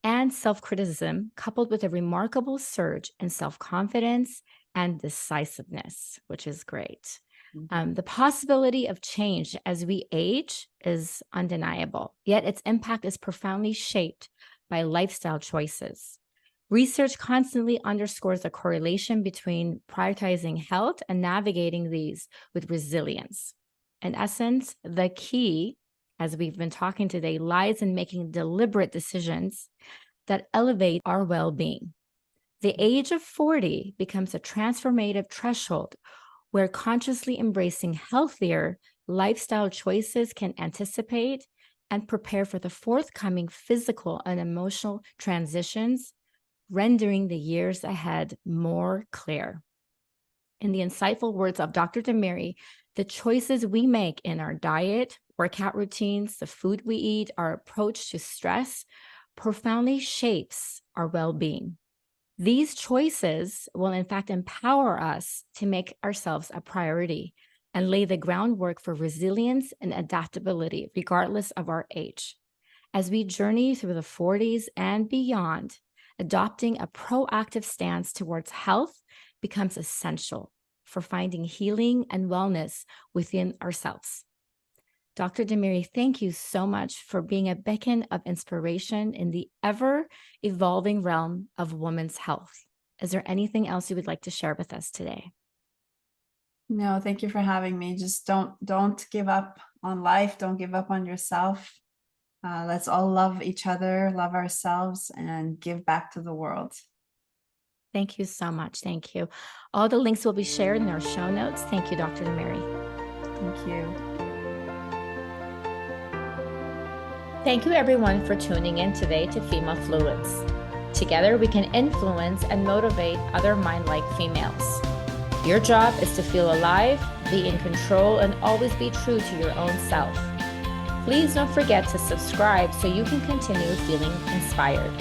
and self-criticism, coupled with a remarkable surge in self-confidence and decisiveness, which is great. The possibility of change as we age is undeniable, yet its impact is profoundly shaped by lifestyle choices. Research constantly underscores the correlation between prioritizing health and navigating these with resilience. In essence, the key, as we've been talking today, lies in making deliberate decisions that elevate our well-being. The age of 40 becomes a transformative threshold where consciously embracing healthier lifestyle choices can anticipate and prepare for the forthcoming physical and emotional transitions, rendering the years ahead more clear. In the insightful words of Dr. Demeri, the choices we make in our diet, workout routines, the food we eat, our approach to stress profoundly shapes our well-being. These choices will in fact empower us to make ourselves a priority and lay the groundwork for resilience and adaptability regardless of our age. As we journey through the 40s and beyond, adopting a proactive stance towards health becomes essential for finding healing and wellness within ourselves. Dr. Demeri, thank you so much for being a beacon of inspiration in the ever-evolving realm of women's health. Is there anything else you would like to share with us today? No, thank you for having me. Just don't give up on life. Don't give up on yourself. Let's all love each other, love ourselves, and give back to the world. Thank you so much. Thank you. All the links will be shared in our show notes. Thank you, Dr. Demeri. Thank you. Thank you, everyone, for tuning in today to Female Fluence. Together, we can influence and motivate other mind-like females. Your job is to feel alive, be in control, and always be true to your own self. Please don't forget to subscribe so you can continue feeling inspired.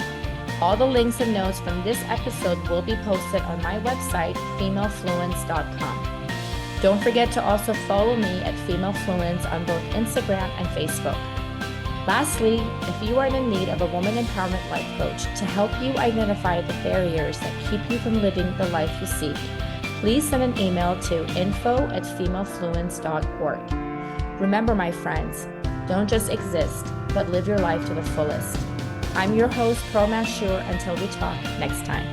All the links and notes from this episode will be posted on my website, femalefluence.com. Don't forget to also follow me at Female Fluence on both Instagram and Facebook. Lastly, if you are in need of a woman empowerment life coach to help you identify the barriers that keep you from living the life you seek, please send an email to info@femalefluence.org. Remember, my friends, don't just exist, but live your life to the fullest. I'm your host, Pearl Mashur. Until we talk next time.